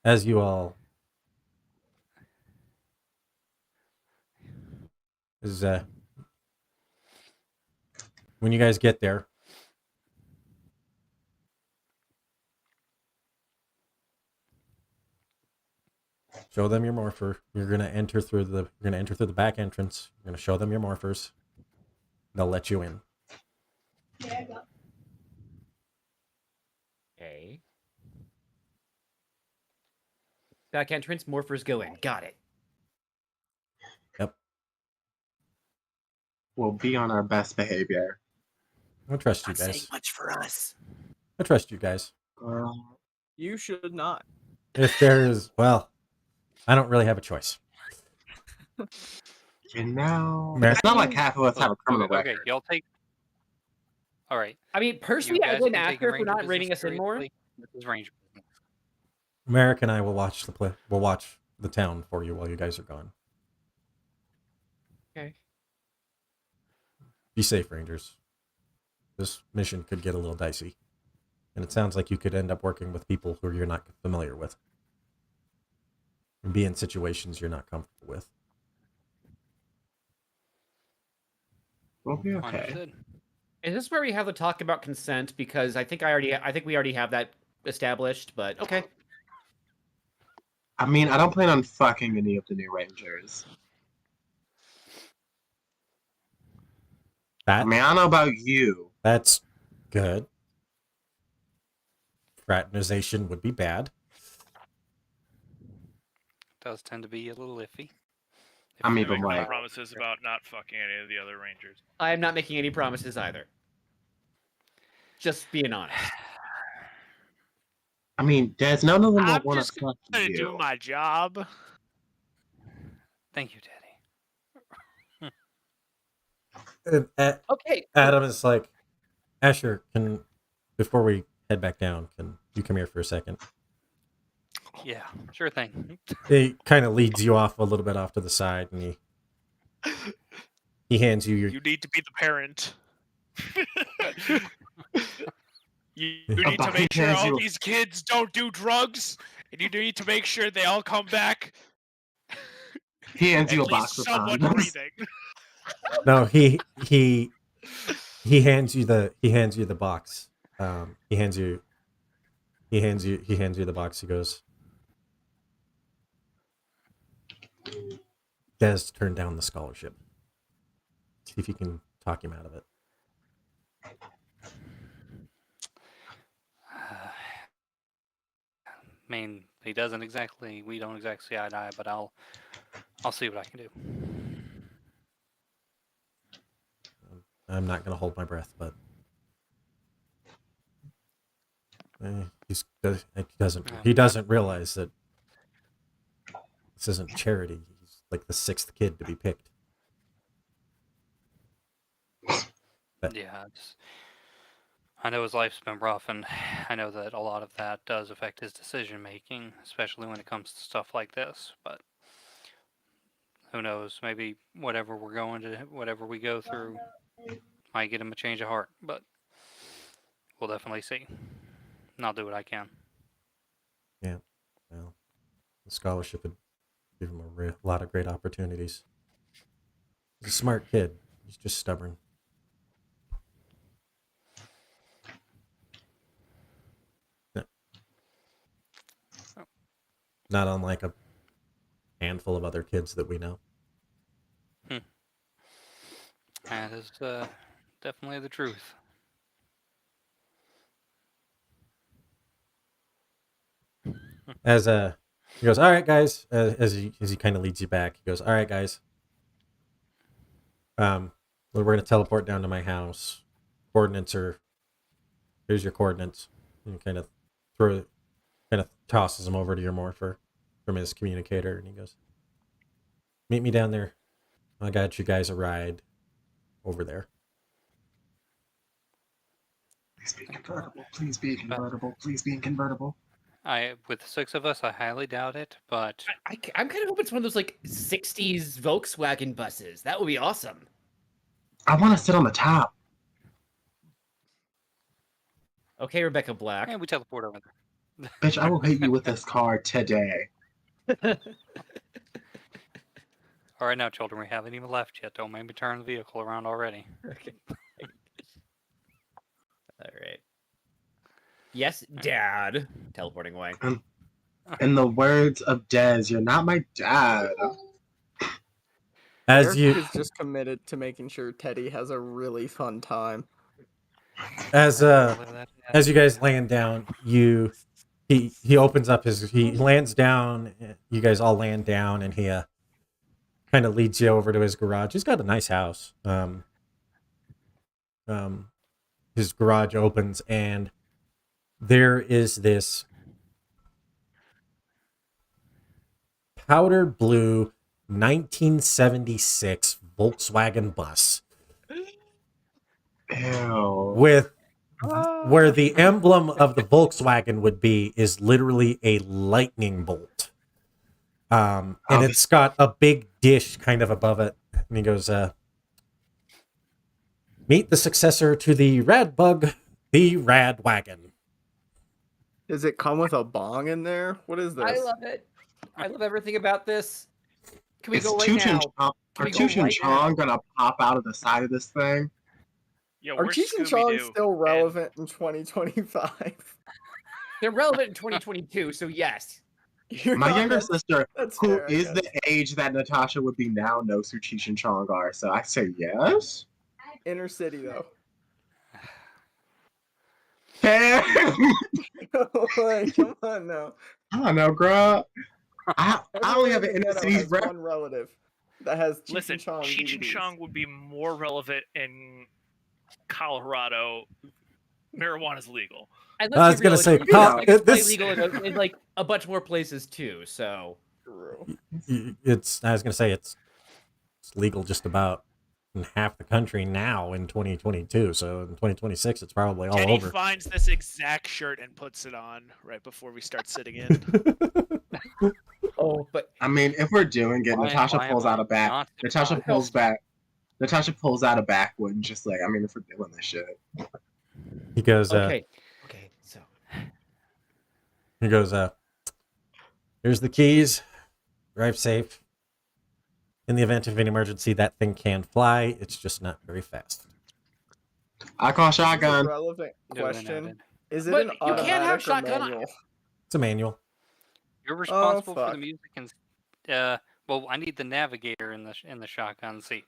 as you all when you guys get there, show them your morpher. You're gonna enter through the back entrance. You're gonna show them your morphers. They'll let you in. Okay. Back entrance, morphers go in. Got it. Yep. We'll be on our best behavior. I trust you Not saying guys. much for us. I trust you guys. Girl. You should not. If there's, well, I don't really have a choice. You know, Mar- it's not like half of us have a criminal Okay, record. y'all take. All right. I mean, personally, I guys wouldn't can ask take her for Ranger not business rating us in more. seriously. This is Ranger business. Merrick and I will watch We'll watch the town for you while you guys are gone. Okay. Be safe, Rangers. This mission could get a little dicey. And it sounds like you could end up working with people who you're not familiar with. And be in situations you're not comfortable with. We'll be okay. Understood. Is this where we have the talk about consent? Because I think we already have that established. But okay. I mean, I don't plan on fucking any of the new Rangers. I mean, I don't know about you. That's good. Fraternization would be bad. Does tend to be a little iffy. I mean, If but you Make no like- promises about not fucking any of the other Rangers. I am not making any promises either. Just being honest. I mean, Des, none of them I'm will want just to fuck gonna you. do my job. Thank you, Daddy. And Okay. Adam is like, Asher, before we head back down, can you come here for a second? Yeah, sure thing. He kind of leads you off a little bit off to the side, and he hands you your. You need to be the parent. You A need to bucket make sure has all you- these kids don't do drugs, and you need to make sure they all come back. He hands At you a least box of somewhat condoms. breathing. No, he hands you the box. He hands you the box. He goes, Des turned down the scholarship. See if you can talk him out of it. mean, he doesn't exactly. We don't exactly see eye to eye, but I'll see what I can do. I'm not gonna hold my breath, but he doesn't realize that this isn't charity. He's like the 6th kid to be picked. But Yeah, I know his life's been rough, and I know that a lot of that does affect his decision making, especially when it comes to stuff like this. But who knows? Maybe whatever we go through might get him a change of heart. But we'll definitely see. And I'll do what I can. yeah, well, the scholarship would give him a lot of great opportunities. He's a smart kid. He's just stubborn. Yeah. Not unlike a handful of other kids that we know. That is definitely the truth. As he goes, all right, guys. As he kind of leads you back, he goes, all right, guys. We're gonna teleport down to my house. Here's your coordinates. And kind of tosses them over to your morpher from his communicator, and he goes, meet me down there. I got you guys a ride over there. Please be convertible. Please be convertible. Please be convertible. With the 6 of us, I highly doubt it, but I'm kind of hoping it's one of those like 60s Volkswagen buses. That would be awesome. I want to sit on the top. Okay, Rebecca Black. we teleport over there. Bitch, I will hit you with this car today. All right, now, children, we haven't even left yet. Don't make me turn the vehicle around already. Okay. All right. Yes, Dad. Teleporting away. In the words of Dez, you're not my dad. As Eric is just committed to making sure Teddy has a really fun time. As you guys land down, he opens up he lands down. You guys all land down, and he kind of leads you over to his garage. He's got a nice house. His garage opens, and there is this powder blue 1976 Volkswagen bus Ew. with where the emblem of the Volkswagen would be is literally a lightning bolt. And it's got a big dish kind of above it. And he goes, meet the successor to the Rad Bug, the Rad Wagon. Does it come with a bong in there? What is this? I love it. I love everything about this. Can we Is go right Cheech now? Are Cheech and Chong gonna pop out of the side of this thing? Yeah, Are we're Cheech and Chong Scooby-Doo, still and relevant in 2025? They're relevant in 2022, so yes. My younger sister, that's who fair, I is guess. the age that Natasha would be now, knows who Cheech and Chong are. So I say yes. Inner city though. Like, come on now. I don't know, girl. I only have an Everyone in inner the city ghetto has rep. one relative that has Cheech listen, and Chong Cheech and DVDs. Chong would be more relevant in Colorado. Marijuana's legal. And I was gonna say, this- legal in like a bunch more places too. So True. I was gonna say it's legal just about in half the country now in 2022. So in 2026, it's probably all Teddy over. finds this exact shirt and puts it on right before we start sitting in. oh, but I mean, if we're doing it, Natasha Why am pulls out I a back. not Natasha surprised? pulls back. Natasha pulls out a backwood and just like, I mean, if we're doing this shit. He goes, okay, so here's the keys. Drive safe. In the event of an emergency, that thing can fly. It's just not very fast. I call This is a shotgun. relevant Duly question. noted. Is it But an you can't have automatic or shotgun- manual? It's a manual. You're responsible for fuck. the music and well, I need the navigator in the shotgun seat.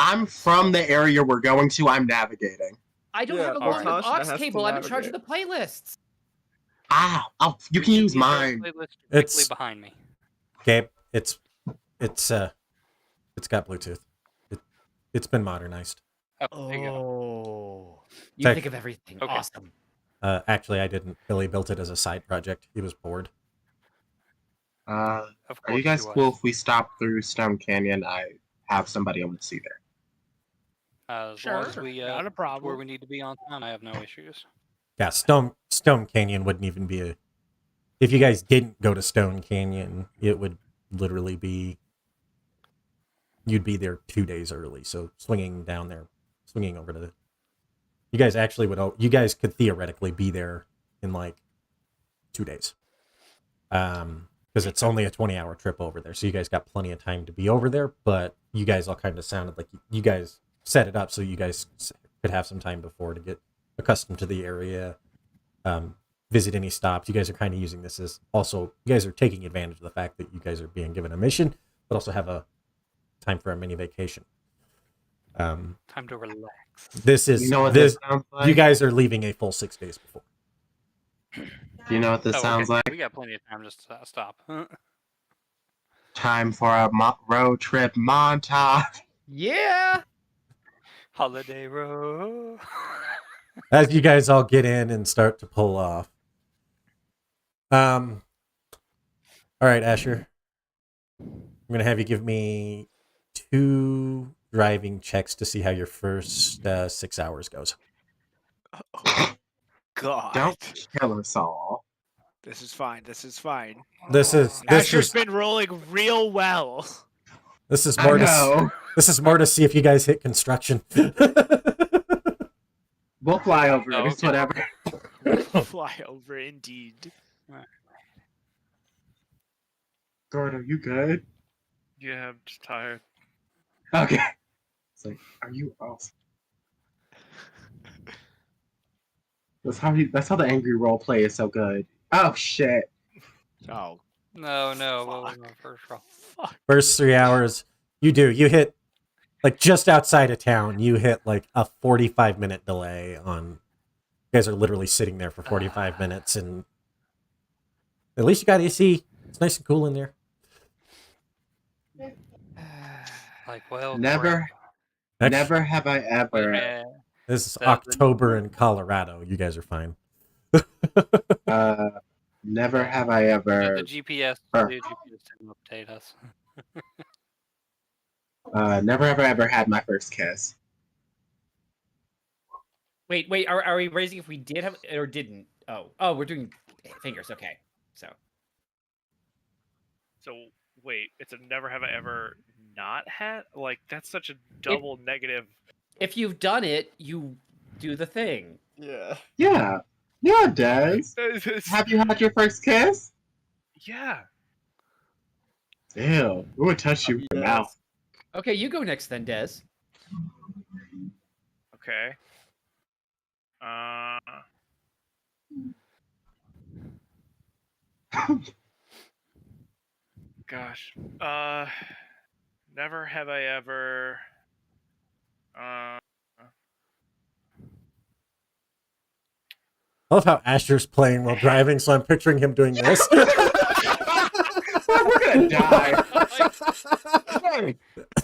I'm from the area we're going to. I'm navigating. I don't Yeah, have a all long right. enough Natasha aux has to cable. I'm in charge of the navigate. playlists. You can use mine. Playlist directly It's- behind me. Gabe, it's got Bluetooth. It's been modernized. Oh, there you go. Oh, you Tech- think of everything. Okay. Awesome. Actually, I didn't. Billy built it as a side project. He was bored. Of Are course you guys he was. cool if we stop through Stone Canyon? I have somebody I want to see there. As long as Sure, we not a where problem. we need to be on time, I have no issues. Yeah, Stone Canyon wouldn't even be a. If you guys didn't go to Stone Canyon, it would literally be. You'd be there 2 days early. So swinging over to. You guys actually would. You guys could theoretically be there in like 2 days. Because it's only a 20-hour trip over there, so you guys got plenty of time to be over there. But you guys all kind of sounded like you guys set it up so you guys could have some time before to get accustomed to the area, visit any stops. You guys are kind of using this as also, you guys are taking advantage of the fact that you guys are being given a mission, but also have a time for a mini vacation. Time to relax. This is You know what this. this sounds like? You guys are leaving a full 6 days before. Do you know what this sounds okay. like? We got plenty of time to stop. Time for a road trip montage. Yeah. Holiday road. As you guys all get in and start to pull off. All right, Asher. I'm gonna have you give me 2 driving checks to see how your first 6 hours goes. Oh, God. Don't kill us all. This is fine. This is fine. This Asher's is been rolling real well. this is I more to know. this is more to see if you guys hit construction. We'll fly over it. Oh, It's okay. whatever. Fly over, indeed. Gord, are you good? Yeah, I'm just tired. Okay. It's like, are you off? That's how the angry role play is so good. Oh shit. Oh, No, what was Fuck. my first roll? fuck. First 3 hours, you hit like just outside of town. You hit like a 45-minute delay on. You guys are literally sitting there for 45 minutes, and at least you got AC. It's nice and cool in there. Like, well, Never crap. Never have I ever This is Seven. October in Colorado. You guys are fine. never have I The ever GPS, Sure. the GPS didn't update us. never have I ever had my first kiss. Wait. Are we raising if we did have or didn't? Oh, we're doing fingers. Okay. So Wait, it's a never have I ever not had? Like, that's such a double negative. if you've done it, you do the thing. Yeah. Yeah. Yeah, Des. Have you had your first kiss? Yeah. Ew. Who would touch you with the Yes. mouth? Okay, you go next then, Des. Okay. Gosh. Never have I ever. I love how Asher's playing while driving, so I'm picturing him doing this. We're gonna die.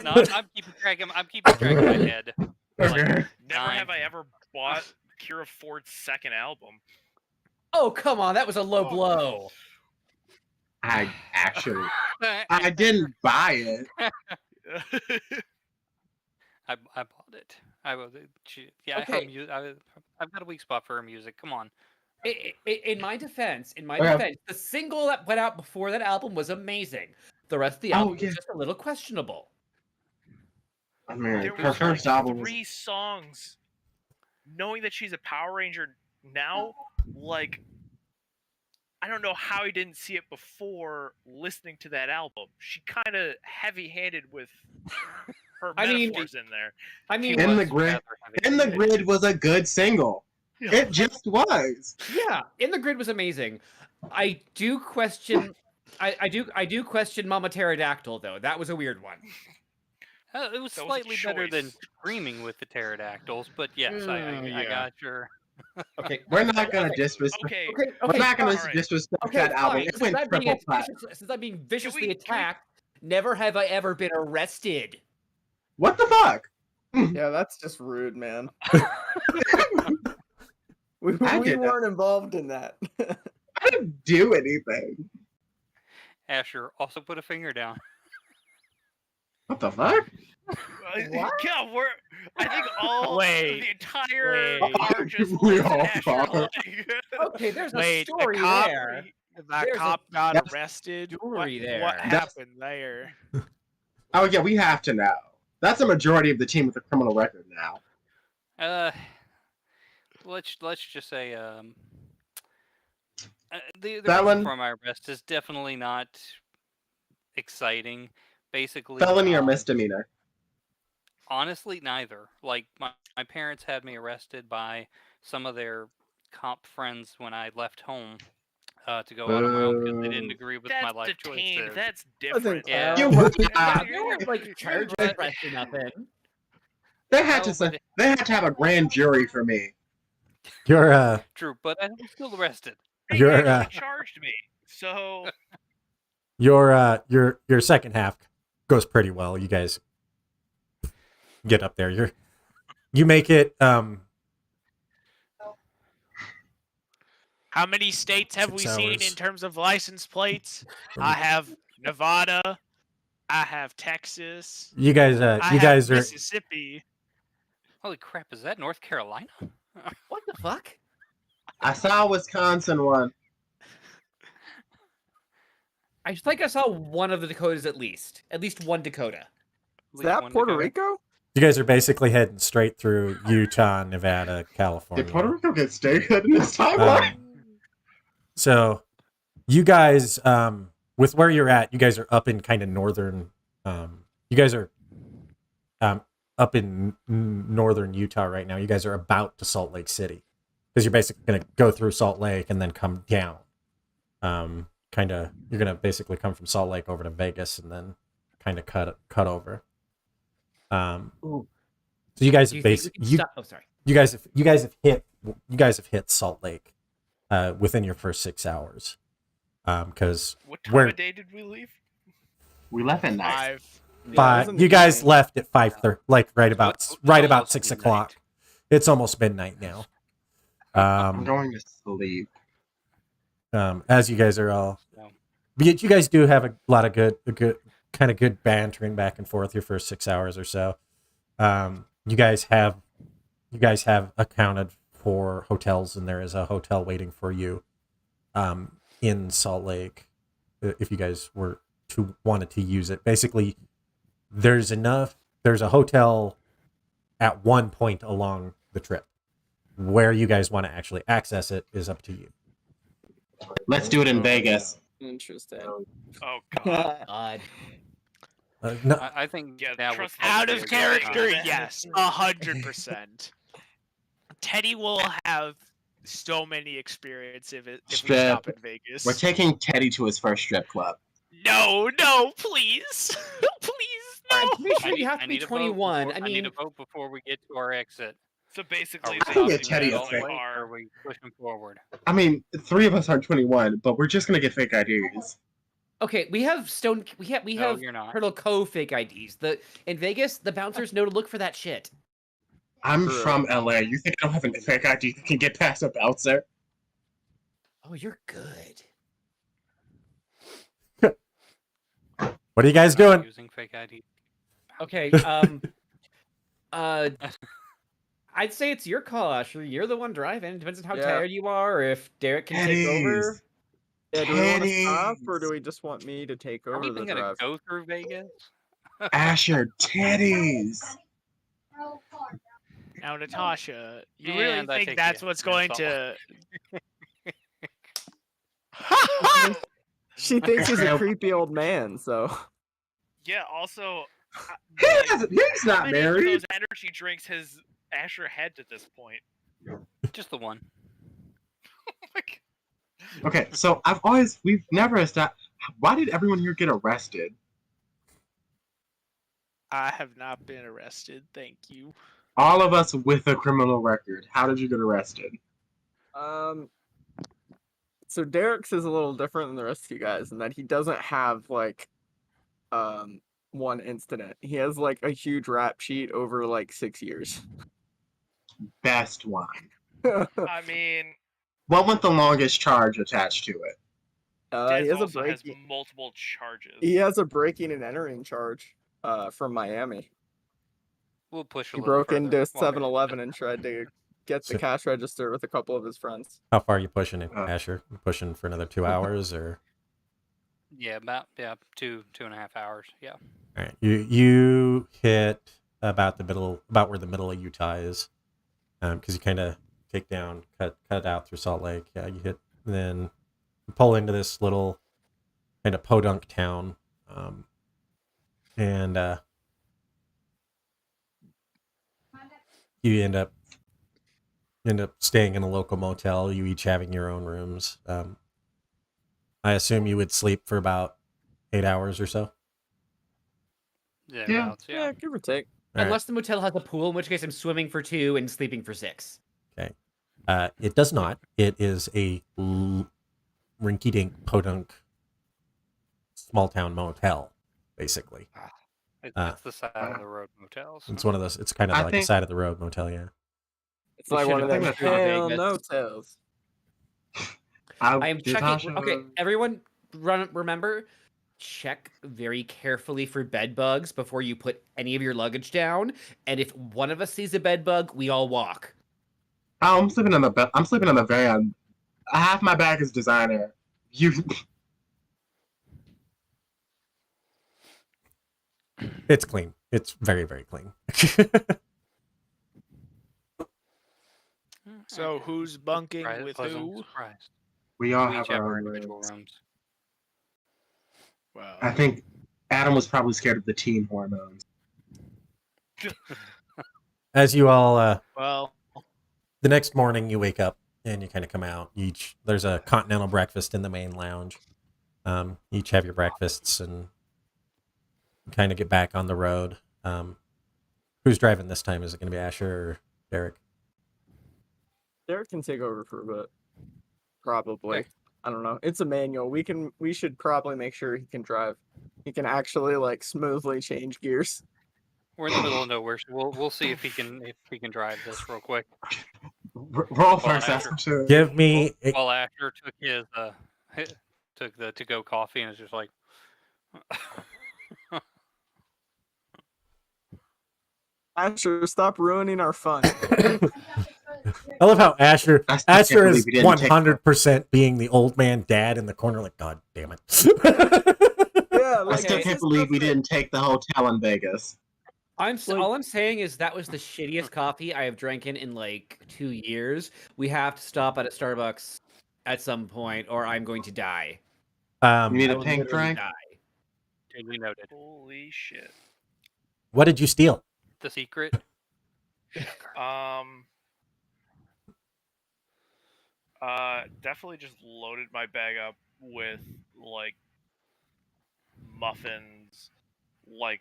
No, I'm keeping track. I'm keeping track in my head. Like, Never 9. have I ever bought Kira Ford's second album. Oh, come on, that was a low blow. I didn't buy it. I bought it. I was yeah. Okay. I've got a weak spot for her music. Come on. In my defense, Okay. the single that went out before that album was amazing. The rest of the Oh, album yeah. was just a little questionable. I mean, There her was first like album was 3 songs. Knowing that she's a Power Ranger now, like, I don't know how I didn't see it before listening to that album. She kind of heavy-handed with her I mean, metaphors in there. I She mean, In the was grid- rather heavy. In the Grid was a good single. It just was. yeah, In the Grid was amazing. I do question. I do question Mama Pterodactyl though. That was a weird one. It was That was a slightly better than choice. Screaming with the Pterodactyls, but yes, I Yeah. got your. Okay, We're not gonna okay, disrespect. Okay. We're not gonna fine. disrespect Okay, that album. fine. It Since went I'm being triple platinum. since I'm being viciously can we- attacked, never have I ever been arrested. What the fuck? Yeah, that's just rude, man. We I we did that. weren't involved in that. I didn't do anything. Asher, also put a finger down. What the fuck? What? Yeah, I think all Wait, the entire wait. bar just We lifted all Asher thought. like, Okay, there's a Wait, story the cop, there. that There's a cop got That's- arrested. story there. What That's- happened there? Oh yeah, we have to know. That's a majority of the team with a criminal record now. Let's just say the Felon? reason for my arrest is definitely not exciting. Basically, Felony or misdemeanor? honestly, neither. Like my parents had me arrested by some of their cop friends when I left home to go out on my own because they didn't agree with my that's life detained. choices. That's Doesn't different. Yeah. You count. You weren't like charged But- with or nothing. They had No, to but say, they had to have a grand jury for me. You're True, but I was still arrested. They You're, actually charged me. So your second half goes pretty well. You guys get up there. You make it. How many states have we 6 seen hours. in terms of license plates? I have Nevada. I have Texas. You guys. I You have guys are. Mississippi. Holy crap! Is that North Carolina? What the fuck? I saw Wisconsin one. I think I saw one of the Dakotas at least one Dakota. Is that Puerto Rico? You guys are basically heading straight through Utah, Nevada, California. Did Puerto Rico get statehood in this timeline? So, you guys, with where you're at, you guys are up in kind of northern. You guys are up in northern Utah right now. You guys are about to Salt Lake City because you're basically going to go through Salt Lake and then come down. You're going to basically come from Salt Lake over to Vegas and then kind of cut over. Ooh. So you guys Do you have think we can stop? Oh, sorry. you guys have hit Salt Lake within your first 6 hours. Because what time where of day did we leave? We left at night. 5. Yeah, it was in the you guys evening. left at 5:30, like right about almost 6 midnight. o'clock. It's almost midnight now. I'm going to sleep. As you guys are all, Yeah. but you guys do have a lot of good bantering back and forth your first 6 hours or so. You guys have accounted for hotels, and there is a hotel waiting for you in Salt Lake if you guys wanted to use it. Basically, there's a hotel at one point along the trip. Where you guys want to actually access it is up to you. Let's do it in Vegas. Interesting. Oh god. God. No, I think Yeah, that trust would me. Out probably of be a good character, time. yes, 100%. Teddy will have so many experiences if we Strip. stop in Vegas. We're taking Teddy to his first strip club. No, please, please, I'm no. pretty sure you have I to be need a vote 21. before- I need a vote before we get to our exit. So Are basically, we I can get stopping Teddy at a Salt fake. Lake, or are we pushing forward? I mean, 3 of us are 21, but we're just gonna get fake IDs. Okay, we have Stone. We have No, you're not. Turtle Cove fake IDs. In Vegas, the bouncers know to look for that shit. I'm True. from LA. You think I don't have a fake ID that can get past a bouncer? Oh, you're good. what are you guys Not doing? Using fake ID. Okay. I'd say it's your call, Asher. You're the one driving. It depends on how Yeah. tired you are, or if Derek can take over. Teddy's. Yeah, do we want to stop, or Teddy's. do we just want me to take Are we over the even gonna drive? go through Vegas? Asher, Teddy's. Now, Natasha, you really And I think take that's you. what's That's going all. to? She thinks he's a creepy old man, so yeah. Also, He's how not many of married. those energy drinks has Asher had at this point? Just the one. Like, Okay, so we've never established. Why did everyone here get arrested? I have not been arrested. Thank you. All of us with a criminal record. How did you get arrested? So Derek's is a little different than the rest of you guys in that he doesn't have like one incident. He has like a huge rap sheet over like 6 years. Best one. I mean, What went the longest charge attached to it? he Dez has a also has breaking. multiple charges. He has a breaking and entering charge from Miami. We'll push a He little broke further. into We'll get 7-Eleven and tried to get the So- cash register with a couple of his friends. How far are you pushing it, Uh. Asher? You pushing for another 2 hours, or Yeah, about 2.5 hours. Yeah. all right? You hit about where the middle of Utah is, because you kind of take down, cut out through Salt Lake. Yeah, you hit, then you pull into this little kind of podunk town, and you end up staying in a local motel. You each having your own rooms. I assume you would sleep for about 8 hours or so. Yeah. Thereabouts, Yeah, give or take. All right. Unless the motel has a pool, in which case I'm swimming for 2 and sleeping for 6. It does not. It is a rinky-dink, podunk, small-town motel, basically. It's the side of the road motels. It's one of those. It's kind of I like a think- side-of-the-road motel, yeah. It's We like one of should've them picked Las hell Vegas. no tells. I am checking. Natasha- Okay, everyone, remember, check very carefully for bed bugs before you put any of your luggage down. And if one of us sees a bed bug, we all walk. Oh, I'm sleeping on the bed. I'm sleeping on the van. Half my bag is designer. You. It's clean. It's very, very clean. So who's bunking Surprise- with pleasant who? surprise. We all We have each have our our own individual rooms. rooms. Well, I think Adam was probably scared of the teen hormones. As you all, well, the next morning you wake up and you kind of come out. There's a continental breakfast in the main lounge. You each have your breakfasts and kind of get back on the road. Who's driving this time? Is it going to be Asher or Derek? Derek can take over for a bit. Probably. Okay. I don't know. It's a manual. We should probably make sure he can drive. He can actually like smoothly change gears. We're in the middle of nowhere, so we'll see if he can drive this real quick. Roll first, Asher. Asher. Give me. While Asher took his took the to-go coffee and is just like Asher, stop ruining our fun. I love how Asher I still can't is believe we didn't take 100% being the old man dad in the corner. Like, God damn it! Yeah, I like still it's can't just believe we different. didn't take the hotel in Vegas. All I'm saying is that was the shittiest coffee I have drank in like 2 years. We have to stop at a Starbucks at some point, or I'm going to die. You need I a will pink literally drink? die. duly noted. Holy shit. What did you steal? The secret. Definitely just loaded my bag up with like muffins, like.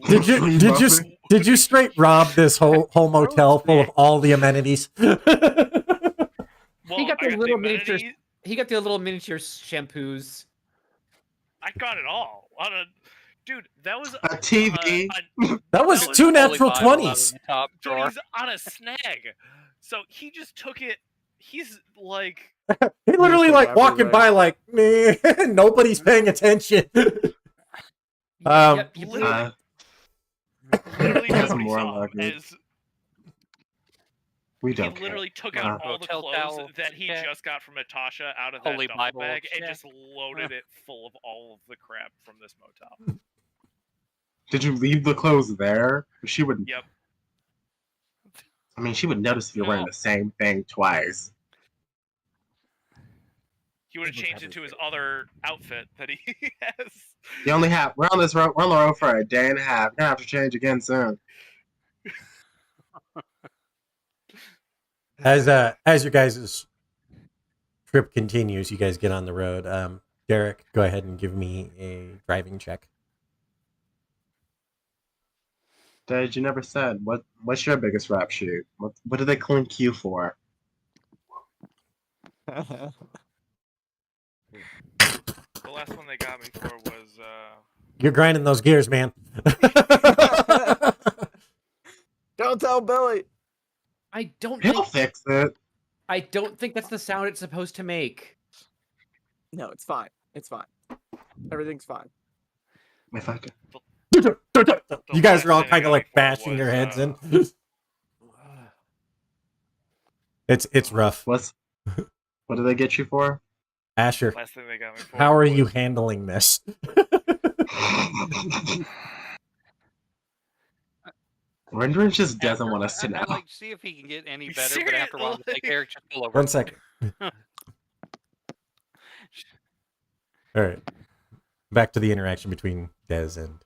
Did you Free did you muffin? did you straight rob this whole motel full of all the amenities? Well, He got I the got little the miniature- amenities. He got the little miniature shampoos. I got it all on a. Dude, that was A TV. That was was two Holy natural Bible out of 20s. the top Dude, drawer. he's on a snag. So he just took it. He's like, He literally Useful like walking everywhere. by like, man, nobody's paying attention. Yep, you literally, literally That's nobody more saw him luggage. as We he don't care. literally took out all the Hotel clothes towel, that he check. just got from Natasha out of that Holy duffel Bible, bag and check. just loaded it full of all of the crap from this motel. Did you leave the clothes there? She would. Yep. I mean, she would notice if you're wearing No. the same thing twice. He would have changed into his other outfit that he has. You only have. We're on this road. We're on the road for a day and a half. You're gonna have to change again soon. As your guys' trip continues, you guys get on the road. Derek, go ahead and give me a driving check. Dad, you never said what's your biggest rap shoot? What do they clink you for? The last one they got me for was You're grinding those gears, man. Don't tell Billy. I don't He'll think fix it. that's the sound it's supposed to make. No, it's fine. It's fine. Everything's fine. If I could. You guys are all last thing they kind got of like me for bashing your was, heads in. It's rough. What did they get you for? Asher, last thing they got me for. how are you was- handling this? Rendering just doesn't want us to know. I'd like see if he can get any better, but after a while, it's like Seriously? Eric, just pull over. 1 second. All right. Back to the interaction between Dez and.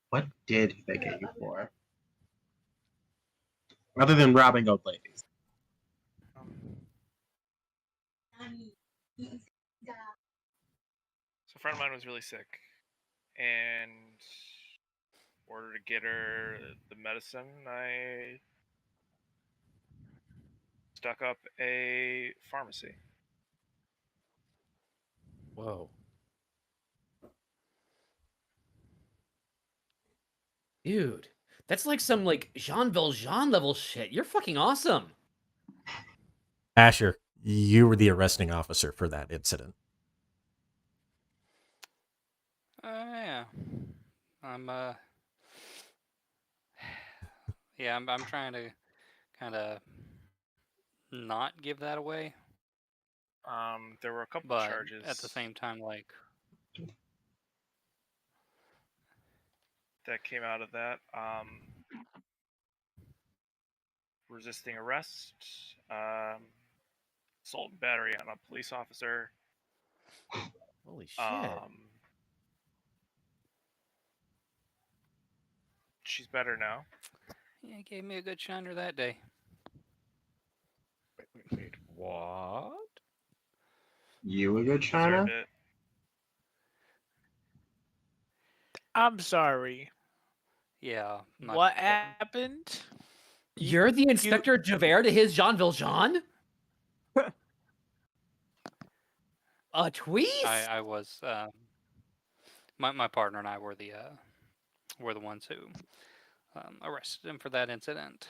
What did they get you for? Other than robbing old ladies. So a friend of mine was really sick, and in order to get her the medicine, I stuck up a pharmacy. Whoa. Dude, that's like some like Jean Valjean level shit. You're fucking awesome. Asher, you were the arresting officer for that incident. Yeah. I'm yeah, I'm trying to kind of not give that away, There were a couple but charges at the same time, like, that came out of that. Resisting arrest, assault and battery on a police officer. Holy shit. She's better now. yeah, it gave me a good shiner that day. Wait, what? You a good Deserved China? it. I'm sorry. Yeah. not- What happened? You're the Inspector Javert to his Jean Valjean? A tweez? I was my partner and I were the ones who arrested him for that incident.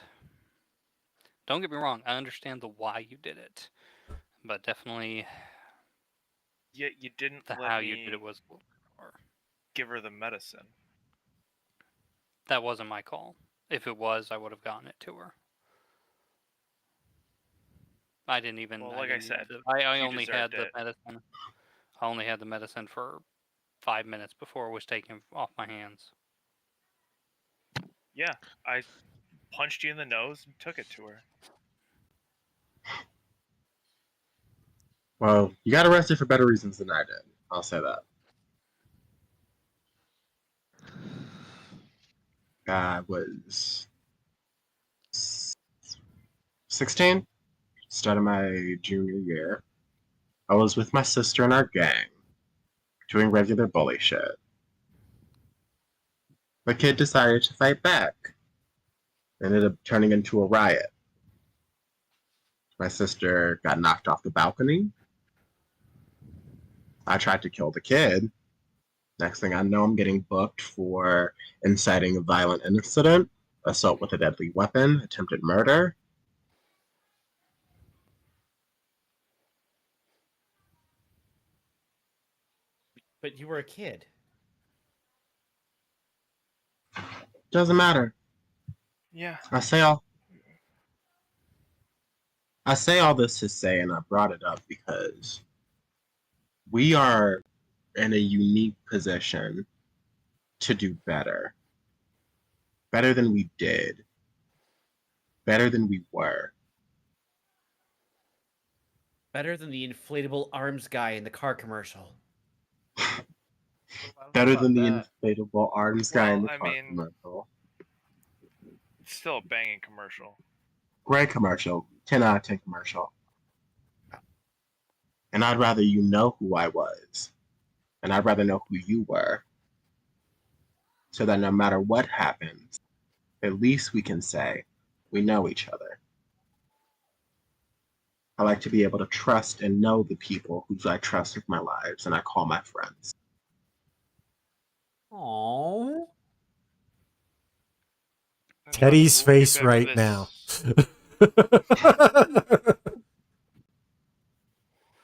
Don't get me wrong, I understand the why you did it, but definitely Yet you didn't the let how me you did it was. Or, give her the medicine. that wasn't my call. If it was, I would have gotten it to her. I didn't even. Well, I like I didn't said, use it. I you only had deserved the it. medicine. I only had the medicine for 5 minutes before it was taken off my hands. Yeah, I punched you in the nose and took it to her. Well, you got arrested for better reasons than I did. I'll say that. I was 16, started my junior year. I was with my sister and our gang, doing regular bully shit. The kid decided to fight back. Ended up turning into a riot. My sister got knocked off the balcony. I tried to kill the kid. Next thing I know, I'm getting booked for inciting a violent incident, assault with a deadly weapon, attempted murder. But you were a kid. Doesn't matter. Yeah. I say all this to say, and I brought it up because we are in a unique position to do better. Better than we did. Better than we were. Better than the inflatable arms guy in the car commercial. Better than the inflatable arms guy in the Well, I car mean- commercial. It's still a banging commercial. Great commercial. 10 out of 10 commercial. And I'd rather you know who I was. And I'd rather know who you were. So that no matter what happens, at least we can say, We know each other. I like to be able to trust and know the people who I trust with my lives and I call my friends. Aww. Teddy's We'll get face back to right this. now.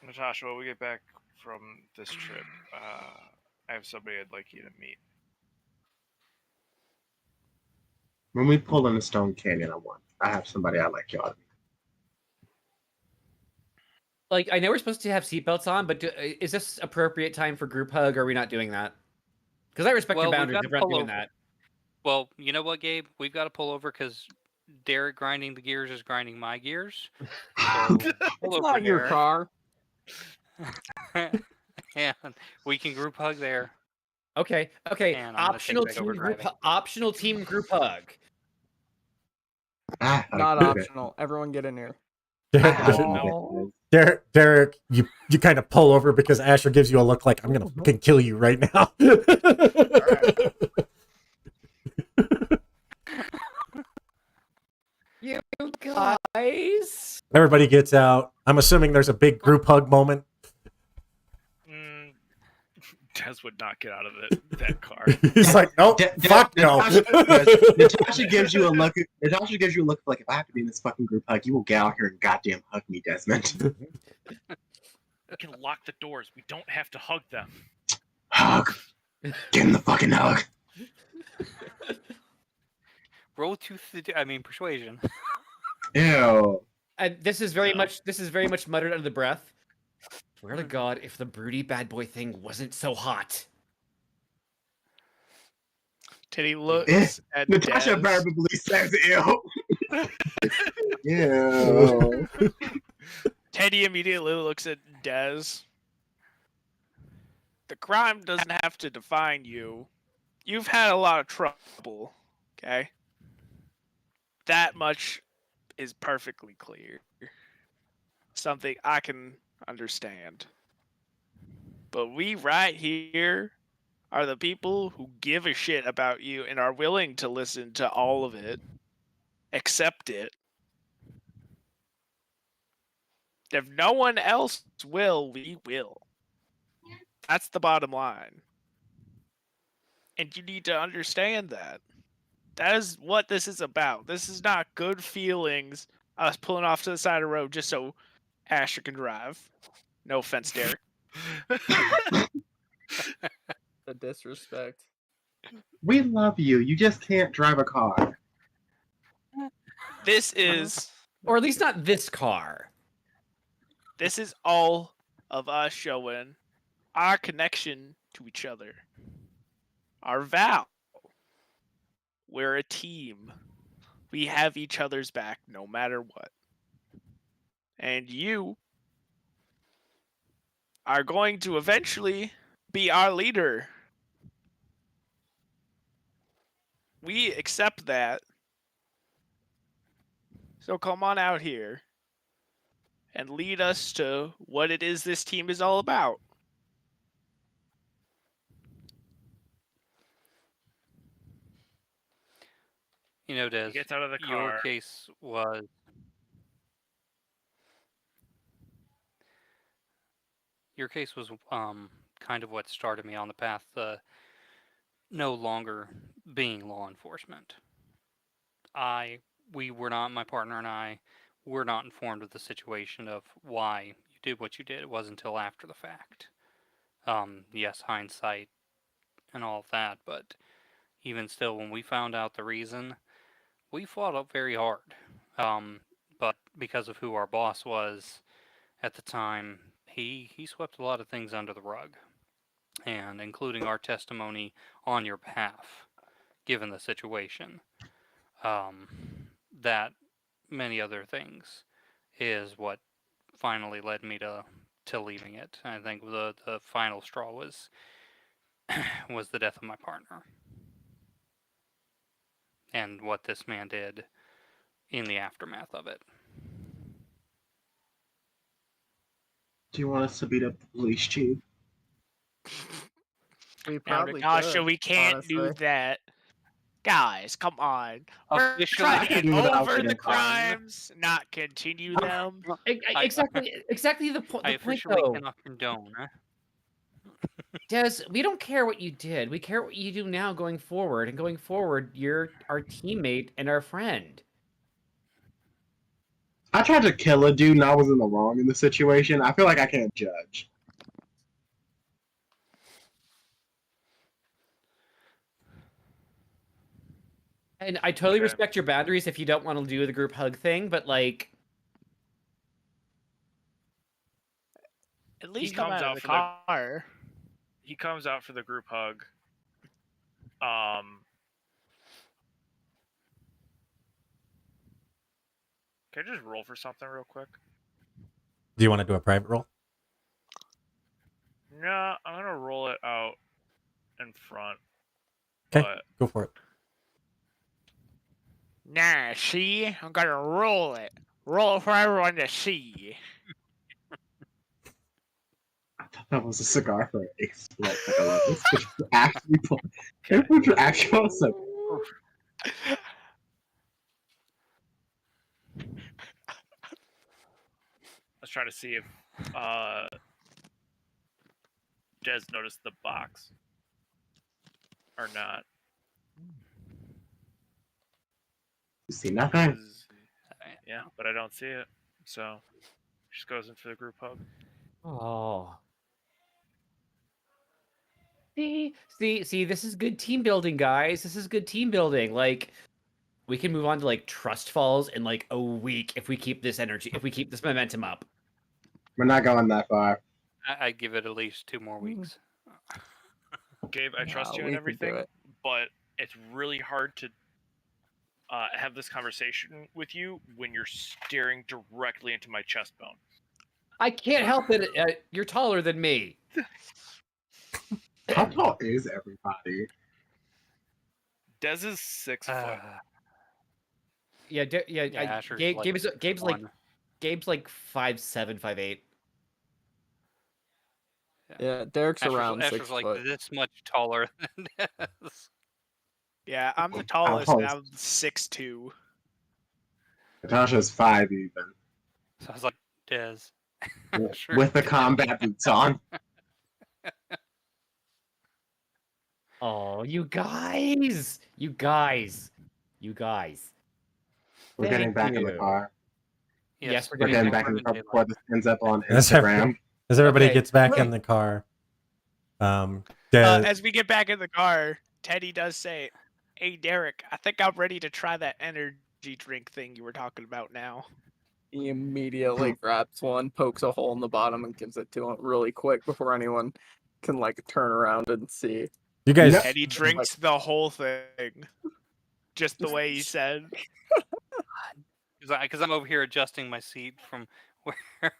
Natasha, when we get back from this trip, I have somebody I'd like you to meet. When we pull in the Stone Canyon, I have somebody I like y'all to meet. Like, I know we're supposed to have seatbelts on, but is this appropriate time for group hug, or are we not doing that? Because I respect your Well, we've boundaries got if to we're not pull doing over. that. Well, you know what, Gabe? We've got to pull over because Derek grinding the gears is grinding my gears. So pull It's over, not your Derek. car. And we can group hug there. Okay. And I'm gonna take back over driving. Optional team group hug. Not optional. Everyone get in here. Derek, you kind of pull over because Asher gives you a look like I'm gonna fucking kill you right now. You guys. Everybody gets out. I'm assuming there's a big group hug moment. Des would not get out of that car. He's like, nope, fuck no. Natasha gives you a look. Natasha gives you a look like, if I have to be in this fucking group hug, you will get out here and goddamn hug me, Desmond. We can lock the doors. We don't have to hug them. Hug. Get in the fucking hug. Roll persuasion. Ew. And this is very much muttered under the breath. Swear to God, if the broody bad boy thing wasn't so hot. Teddy looks at Natasha Des. verbally says ew. Ew. Teddy immediately looks at Des. The crime doesn't have to define you. You've had a lot of trouble, okay? That much is perfectly clear. Something I can understand. But we right here are the people who give a shit about you and are willing to listen to all of it, accept it. If no one else will, we will. That's the bottom line. And you need to understand that. That is what this is about. This is not good feelings, us pulling off to the side of the road just so Asher can drive. No offense, Derek. The disrespect. We love you. You just can't drive a car. This is Or at least not this car. this is all of us showing our connection to each other. Our vow. We're a team. We have each other's back no matter what. And you are going to eventually be our leader. We accept that. So come on out here and lead us to what it is this team is all about. You know, Des, He gets out of the car. your case was kind of what started me on the path to no longer being law enforcement. My partner and I were not informed of the situation of why you did what you did. It wasn't until after the fact. Yes, hindsight and all of that, but even still, when we found out the reason, we fought up very hard. But because of who our boss was at the time, he swept a lot of things under the rug, and including our testimony on your behalf, given the situation. That many other things is what finally led me to leaving it. I think the final straw was the death of my partner. And what this man did in the aftermath of it. Do you want us to beat up the police chief? We Now, probably Natasha, could, we can't honestly. do that. Guys, come on. We're Officially trying to get cannot over get the in fine. crimes, not continue them. Exactly the point. I The point officially though, cannot condone. Des, we don't care what you did. We care what you do now, going forward. And going forward, you're our teammate and our friend. I tried to kill a dude and I was in the wrong in the situation. I feel like I can't judge. And I totally Okay. respect your boundaries if you don't want to do the group hug thing, but like, At least He come comes out of out the for the- car. He comes out for the group hug. Can I just roll for something real quick? Do you want to do a private roll? No, I'm gonna roll it out in front. Okay, But go for it. Nah, see? I'm gonna roll it. Roll it for everyone to see. I thought that was a cigar for Ace. Like I love this. Which was actually which was actual cigar. I was trying to see if Des noticed the box or not. You see nothing? 'Cause- Yeah, but I don't see it. So just goes in for the group hug. oh. See, this is good team building, guys. This is good team building. Like, we can move on to like trust falls in like a week if we keep this energy, if we keep this momentum up. We're not going that far. I'd give it at least 2 more weeks. Gabe, I trust you we and could do everything, it. but it's really hard to have this conversation with you when you're staring directly into my chest bone. I can't help it. You're taller than me. How tall is everybody? Des is 6 foot. Yeah, Asher's like Gabe's like 1. Gabe's like 5'7", 5'8". Yeah, Derek's around Asher's 6 like foot. this much taller than Des. Yeah, I'm the tallest, tall and is- I'm 6'2". Natasha's 5 even. So I was like, Des. Sure. With the combat boots on. Oh, you guys! We're getting Thank back in the you. car. Yes, we're We're getting back in the car before this ends up on Instagram. As everybody Okay. gets back in the car, Des, As we get back in the car, Teddy does say, "Hey, Derek, I think I'm ready to try that energy drink thing you were talking about now." He immediately grabs one, pokes a hole in the bottom, and gives it to him really quick before anyone can like turn around and see. you guys, No. Teddy drinks the whole thing, just the way he said. Because I'm over here adjusting my seat from where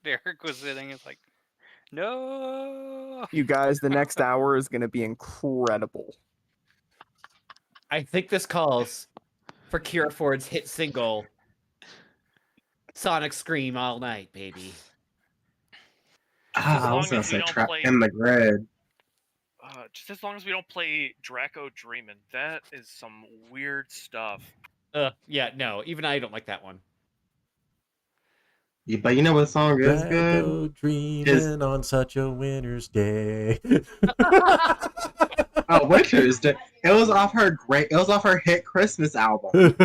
Derek was sitting. It's like, no. You guys, the next hour is going to be incredible. I think this calls for Kira Ford's hit single, "Sonic Scream All Night, Baby." I was long gonna as we say don't trap play- in the grid. Just as long as we don't play Draco Dreamin', that is some weird stuff. Yeah, no, even I don't like that one. Yeah, but you know what song is good? Draco dreaming on such a winter's day. Oh, Winter's Day. It was off her hit Christmas album.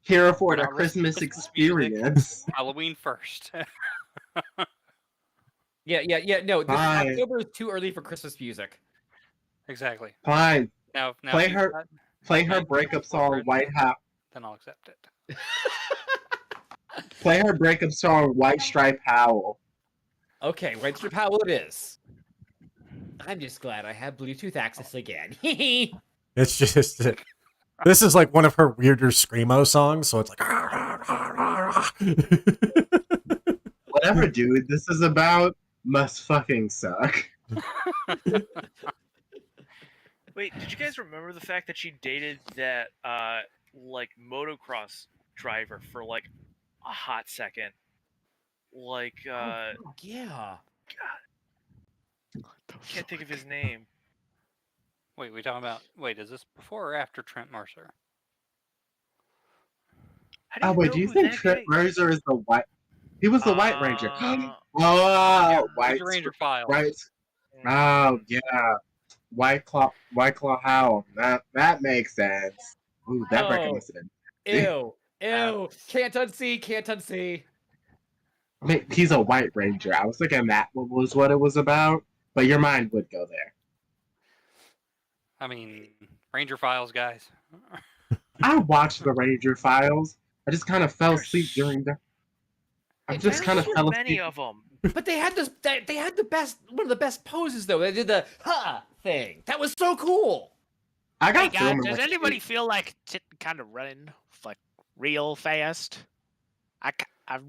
Here for We're the not Christmas listening to music. experience. Halloween first. Yeah. No, Fine. October is too early for Christmas music. Exactly. Fine. Now Play if you her- got Play her Nightmare breakup Before song Christmas, White Hat. then I'll accept it. Play her breakup song White Stripe Howl. Okay, White Strip Howell it is. I'm just glad I have Bluetooth access again. It's just this is like one of her weirder screamo songs, so it's like Whatever, dude, this is about must fucking suck. Wait, did you guys remember the fact that she dated that like motocross driver for like a hot second? Like Yeah. can't think of his name. Wait, we talking about? Wait, is this before or after Trent Mercer? How do Oh you wait, know do you who think that Trent guy? Mercer is the white? He was the White Ranger. Yeah, Oh, white, He's a Ranger Files. right? Oh mm, yeah, White Claw Howl. That makes sense. Ooh, that record Oh, must have been. ew, ew. Can't unsee, can't unsee. I mean, he's a White Ranger. I was thinking that was what it was about, but your mind would go there. I mean, Ranger Files, guys. I watched the Ranger Files. I just kind of fell asleep There's- during the. I Hey, just there's kind of so fell many asleep. of them. But they had this. They had the best. One of the best poses though. They did the ha thing. That was so cool. I Hey got guys, through does my anybody feel like kind of running like real fast? I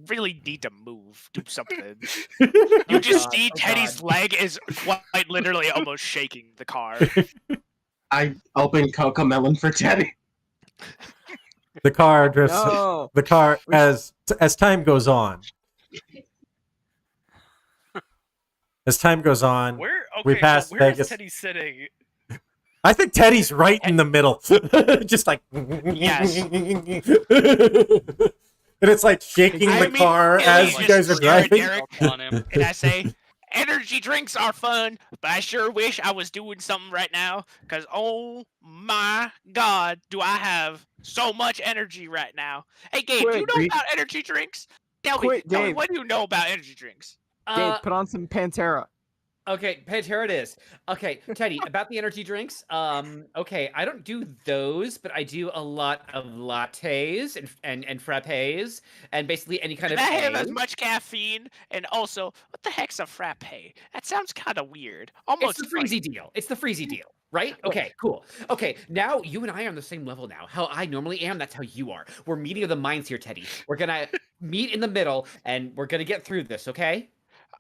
really need to move, do something. You Oh, just God. see Oh, Teddy's God. leg is quite literally almost shaking the car. I opened Coco Melon for Teddy. The car drifts. No. The car as time goes on. As time goes on, Where? we Okay, passed so where Vegas. is Teddy sitting? I think Teddy's right in the middle, just like Yes. and it's like shaking I the car as immediately you guys are just stare at driving. Derek. On him. And I say, energy drinks are fun, but I sure wish I was doing something right now. Because, oh my God, do I have so much energy right now. Hey, Gabe, do you Quick, know Gabe. about energy drinks? Tell me, Quick, tell me, Gabe. what do you know about energy drinks? Gabe, put on some Pantera. Okay, here it is. Okay, Teddy, about the energy drinks. Okay, I don't do those, but I do a lot of lattes and frappes, and basically any kind Does of that have A. as much caffeine? And also, what the heck's a frappe? That sounds kind of weird. It's Almost the freezy deal. It's the freezy deal, right? Okay, cool. Okay, now you and I are on the same level now. How I normally am, that's how you are. We're meeting of the minds here, Teddy. We're gonna meet in the middle, and we're gonna get through this, okay?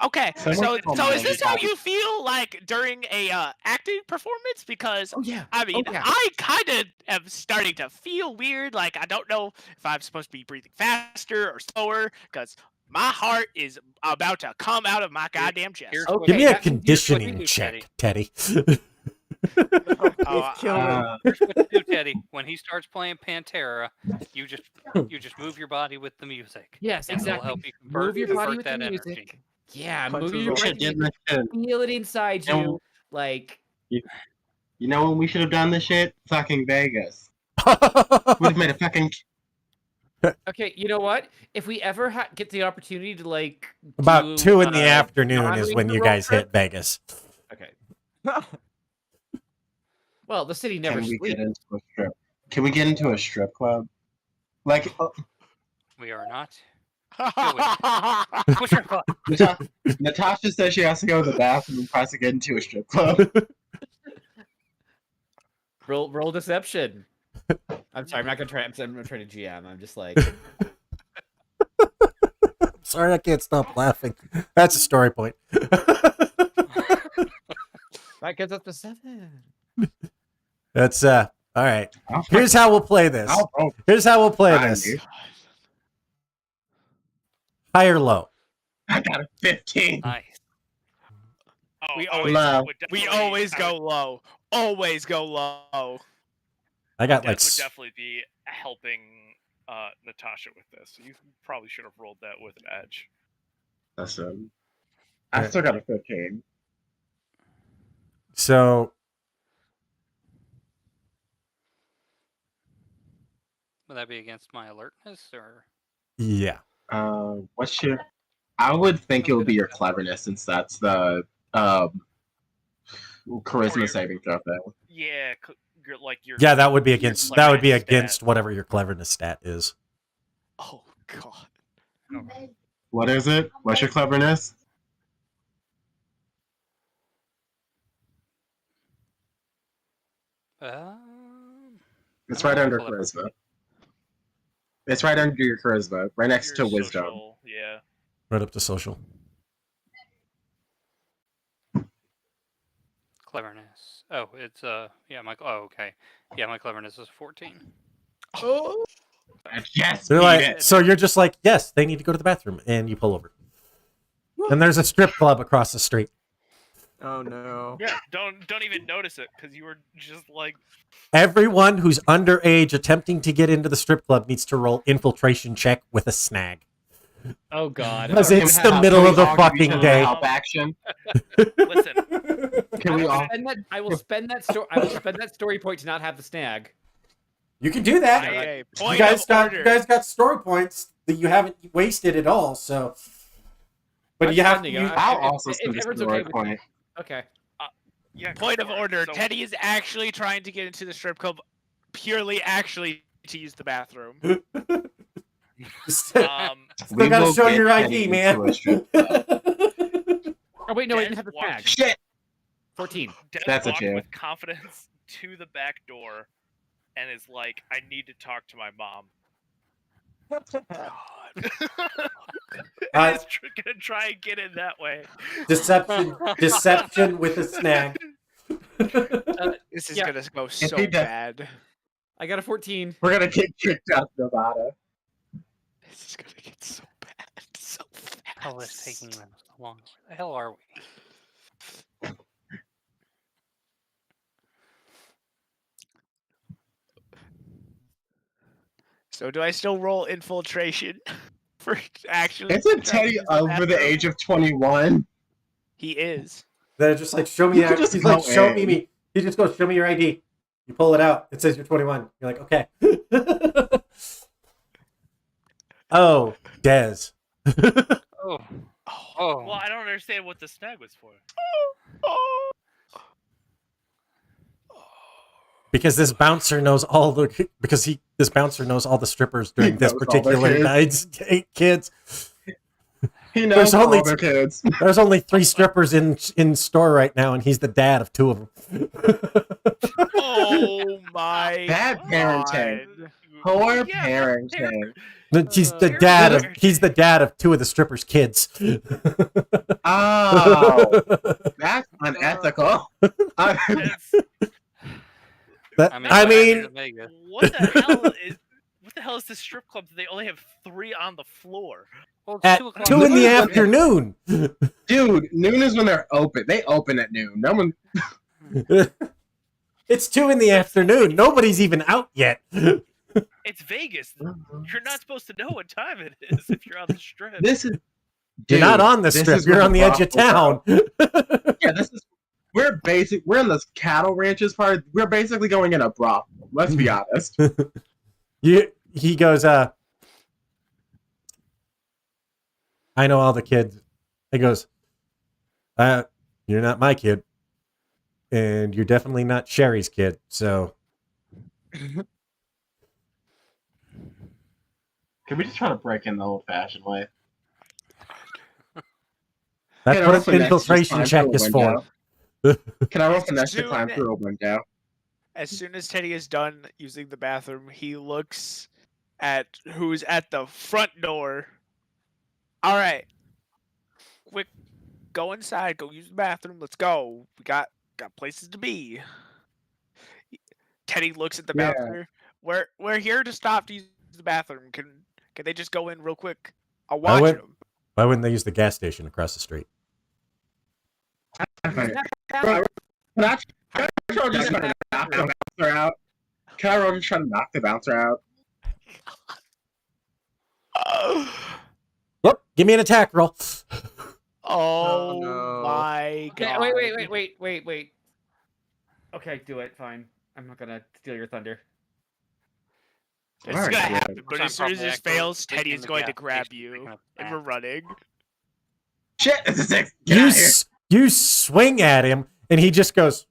Okay, Someone told so me is this that how I- you feel like during a acting performance? Because Oh yeah. I mean, Oh, yeah. I kind of am starting to feel weird. Like I don't know if I'm supposed to be breathing faster or slower because my heart is about to come out of my goddamn chest. Here's Okay, Give me a that means here's what we conditioning do, check, Teddy. Oh, It's killing. Here's what you do, Teddy. When he starts playing Pantera, you just move your body with the music. Yes, And it'll exactly. help you convert, Move your body with the that music. energy. Yeah, Punch move those your old- We body. should have done this shit. Feel it inside No. you. Like, You know when we should have done this shit? Fucking Vegas. Would have made a fucking. okay, you know what? If we ever get the opportunity to like About do, 2 in the afternoon is when non-Ranger you road guys trip- hit Vegas. Okay. Well, the city never Can we sleeps. get into a strip? Can we get into a strip club? Like, We are not. oh, Push your butt. Natasha says she has to go to the bathroom and tries to get into a strip club. Roll deception. I'm sorry, I'm not gonna try. I'm trying to GM. I'm just like, Sorry, I can't stop laughing. That's a story point. that gets up to 7. That's all right. I'll Here's how we'll play this. I'll roll Here's how we'll play fine, this. dude. High or low? I got a 15. Nice. Oh, We I always- would we definitely- always I go would- low. Always go low. I got That like would definitely be helping Natasha with this. You probably should have rolled that with an edge. That's I still got a 15. so. Would that be against my alertness or? Yeah. What's your? I would think it would be your cleverness, since that's the charisma your- saving throw thing. Yeah, like your. Yeah, that would be your against cleverness stat. whatever your cleverness stat is. Oh God. What is it? What's your cleverness? It's right under clever. charisma. It's right under your charisma, right next to Your wisdom. social, yeah. Right up to social. Cleverness. Oh, it's yeah, my okay. Yeah, my cleverness is 14. Oh, Yes, They're beat like, it. so you're just like, yes, they need to go to the bathroom, and you pull over. And there's a strip club across the street. Oh no. Yeah, don't even notice it because you were just like, Everyone who's underage attempting to get into the strip club needs to roll infiltration check with a snag. Oh God. Because Can it's we the have- middle can of we the all give each fucking other day. help action? listen, Can we all? I will spend that story. I will spend that story point to not have the snag. You can do that. Okay, You point guys of got order. story points that you haven't wasted at all. So, but I'm you have spending you, it. I'll If- also if spend a everyone's story okay with- point. Okay. yeah. go Point of for it. order. So- Teddy is actually trying to get into the strip club, purely actually to use the bathroom. still We gotta will show get your Teddy ID, man. into a strip club. Oh wait, no, I Dad didn't have the walked- snag. Shit. 14. Dad That's a walked two. with confidence to the back door, and is like, "I need to talk to my mom." Uh, He's gonna try and get in that way. deception with a snag. This is Yeah. gonna go he so does- bad. I got a 14. We're gonna get kicked out of Nevada. This is gonna get so bad. So fast. Hell is taking them so long? Where the hell are we? So do I still roll infiltration for actually? Isn't trying to Teddy use the over the bathroom? age of 21? He is. They're just like, show me You your can just He's like, go show in. me. He just goes, show me your ID. You pull it out. It says you're 21. You're like, okay. Oh, Dez. Oh, Well, I don't understand what the snag was for. Because this bouncer knows all the strippers during this knows all their particular night's kids. He There's knows only all their kids. There's only 3 strippers in store right now, and he's the dad of 2 of them. Oh my Bad parenting. God. Poor Yeah, parenting. He's the Terrible dad of parenting. 2 of the strippers' kids. Oh, that's unethical. That's, That- I mean, I what happened mean, to Vegas? what the hell is this strip club that they only have 3 on the floor? Well, it's at 2 o'clock. 2 in the Look at- afternoon. Dude, noon is when they're open. They open at noon. No one. It's 2 in the afternoon. Nobody's even out yet. It's Vegas. You're not supposed to know what time it is if you're on the strip. This is. You're not Dude, on the this strip. is You're where on the edge of town. brothels Yeah, this is. We're in the cattle ranches part. We're basically going in a brothel. Let's be honest. He goes, I know all the kids. He goes, you're not my kid. And you're definitely not Sherry's kid. So Can we just try to break in the old-fashioned way? that's Can I what roll an finesse to infiltration climb check through a is for. window? Can I roll finesse to Soon- climb through a window? As soon as Teddy is done using the bathroom, he looks at who's at the front door. All right, quick, go inside, go use the bathroom. Let's go. We got places to be. Teddy looks at the Yeah. bouncer. We're here to stop to use the bathroom. Can they just go in real quick? I'll Why watch would- them. Why wouldn't they use the gas station across the street? Can I roll just try to knock the bouncer out? Can I roll just try to knock the bouncer out? Whoop, give me an attack roll. Oh no. my Okay, god! wait. Okay, do it. Fine. I'm not gonna steal your thunder. It's Alright, gonna good. happen, but Which I'm as soon as probably this actually fails, sitting Teddy in is the going to gas grab station you, picking up and we're bags. running. Shit, it's a 6. Get You out of here. you swing at him, and he just goes,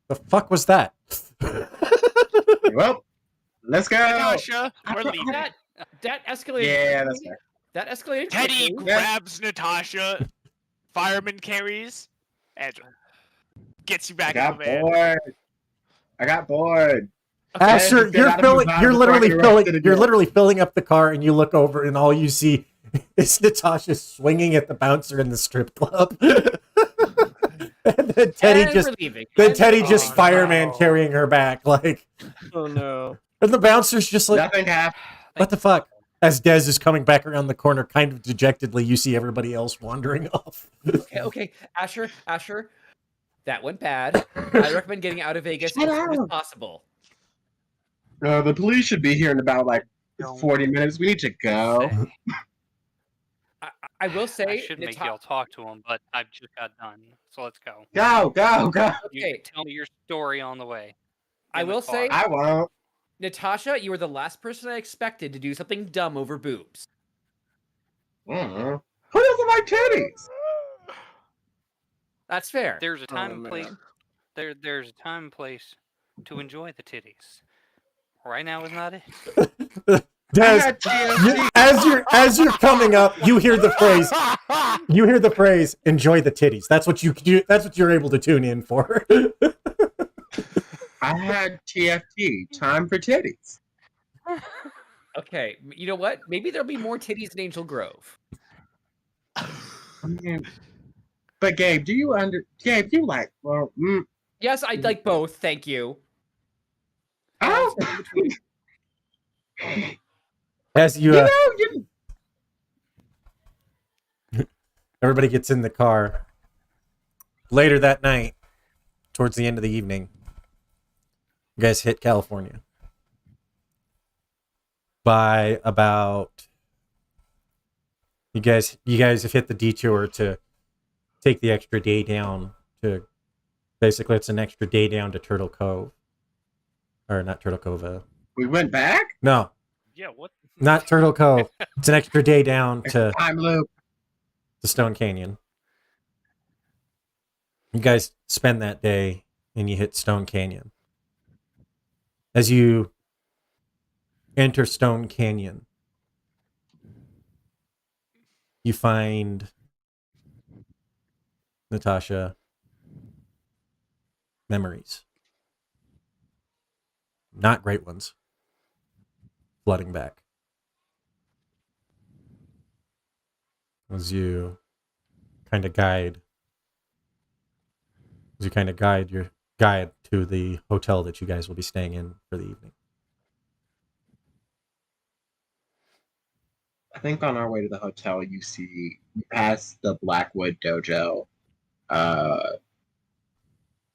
"The fuck was that?" Well, let's go. Natasha, we're leaving. That escalated. Yeah, quickly. that's fair. That escalated. Teddy quickly. grabs Natasha, fireman carries, and gets you I back in got the van. bored. I got bored. Asher, just get out of Nevada you're before I get arrested you're again. literally filling up the car, and you look over, and all you see is Natasha swinging at the bouncer in the strip club. And then Teddy And just we're leaving. then And Teddy we're just leaving. fireman carrying her back, like, Oh no. and the bouncer's just like, Nothing happened. what the fuck? as Dez is coming back around the corner, kind of dejectedly, you see everybody else wandering off. Okay, Asher, that went bad. I recommend getting out of Vegas Shut as soon as up. possible. The police should be here in about like Don't 40 minutes. We need to go. say. I will I say, should make Nata- y'all talk to him, but I've just got done. So let's go. Go, go, go. You okay, tell me your story on the way. I In the will say, car. I won't. Natasha, you were the last person I expected to do something dumb over boobs. Mm. Who doesn't like titties? That's fair. There's a time Oh, and place. man. There's a time and place to enjoy the titties. Right now is not it. I Dez, had TFT. as you're coming up, you hear the phrase. You hear the phrase. Enjoy the titties. That's what you do. That's what you're able to tune in for. I had TFT. Time for titties. Okay, you know what? Maybe there'll be more titties in Angel Grove. I mean, but Gabe, Gabe, you like, well, Yes, I'd like both. Thank you. oh, In between. As you, you know, you, everybody gets in the car. Later that night, towards the end of the evening, you guys hit California. By about, you guys have hit the detour to take the extra day down to, basically it's an extra day down to Turtle Cove. Or not Turtle Cove. we went back? No, Yeah, what? not Turtle Cove. It's an extra day down to Time loop. Stone Canyon. You guys spend that day and you hit Stone Canyon. As you enter Stone Canyon, you find Natasha memories. Not great ones. Flooding back. As you kind of guide your guide to the hotel that you guys will be staying in for the evening. I think on our way to the hotel, you pass the Blackwood Dojo, uh,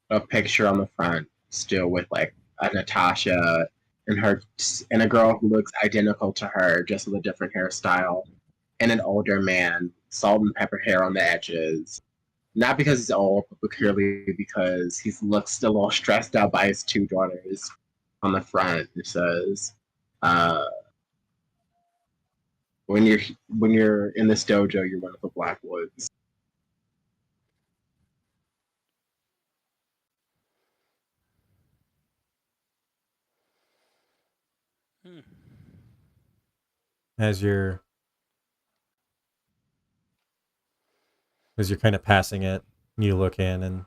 a picture on the front, still with like a Natasha and a girl who looks identical to her, just with a different hairstyle, and an older man, salt and pepper hair on the edges. Not because he's old, but purely because he looks still a little stressed out by his two daughters. On the front, it says, when you're in this dojo, you're one of the Blackwoods. Hmm. As you're kind of passing it, you look in and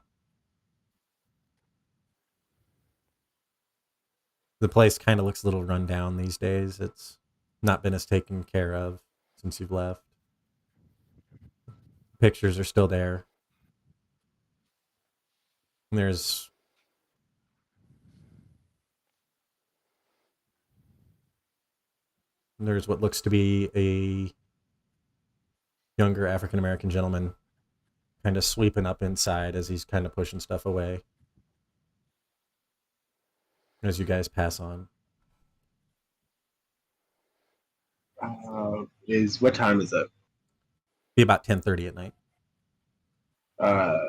the place kind of looks a little run down these days. It's not been as taken care of since you've left. Pictures are still there. And there's what looks to be a younger African American gentleman kind of sweeping up inside as he's kind of pushing stuff away. As you guys pass on. What time is it? Be about 10:30 at night. I'll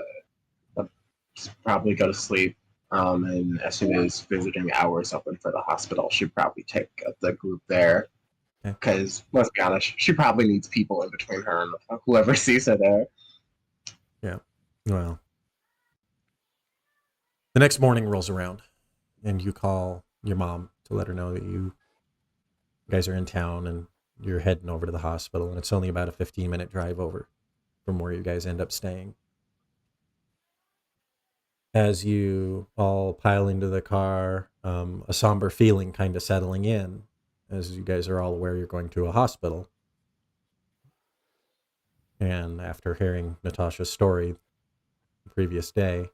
probably go to sleep. And as soon as visiting hours open for the hospital, she'd probably take the group there. Okay. Because let's be honest, she probably needs people in between her and whoever sees her there. Yeah. Well, the next morning rolls around and you call your mom to let her know that you guys are in town and you're heading over to the hospital, and it's only about a 15-minute drive over from where you guys end up staying. As you all pile into the car, a somber feeling kind of settling in, as you guys are all aware you're going to a hospital. And after hearing Natasha's story the previous day,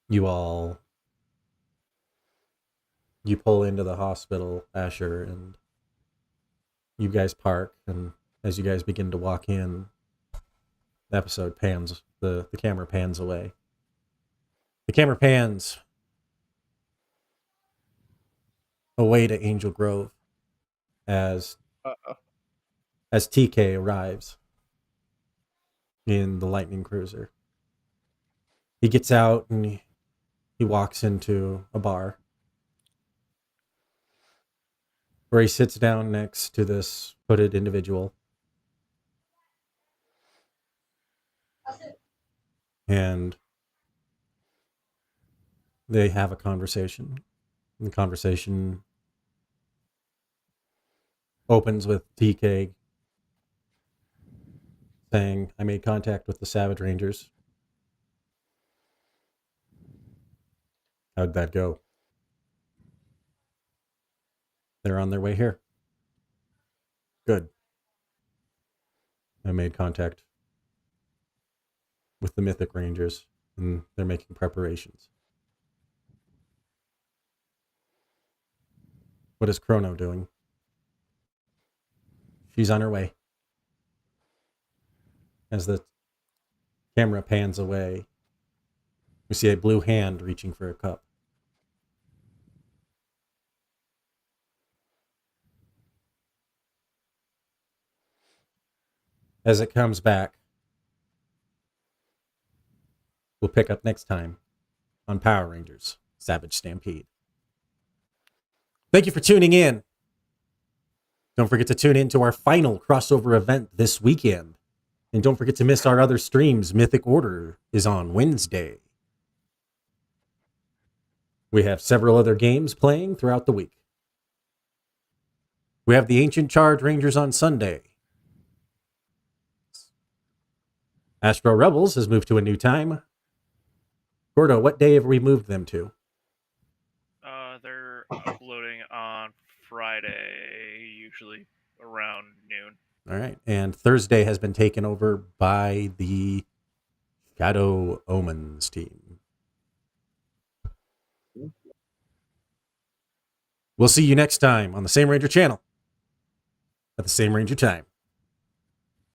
you all You pull into the hospital, Asher, and you guys park. And as you guys begin to walk in, the episode pans, the camera pans away. The camera pans away to Angel Grove as TK arrives in the Lightning Cruiser. He gets out and he walks into a bar where he sits down next to this hooded individual. And they have a conversation. And the conversation opens with TK saying, I made contact with the Savage Rangers. How'd that go? They're on their way here. Good. I made contact with the Mythic Rangers, and they're making preparations. What is Chrono doing? She's on her way. As the camera pans away, we see a blue hand reaching for a cup. As it comes back, we'll pick up next time on Power Rangers Savage Stampede. Thank you for tuning in. Don't forget to tune in to our final crossover event this weekend. And don't forget to miss our other streams. Mythic Order is on Wednesday. We have several other games playing throughout the week. We have the Ancient Charge Rangers on Sunday. Astro Rebels has moved to a new time. Gordo, what day have we moved them to? They're uploading on Friday, usually around noon. All right. And Thursday has been taken over by the Shadow Omens team. We'll see you next time on the same Ranger channel at the same Ranger time.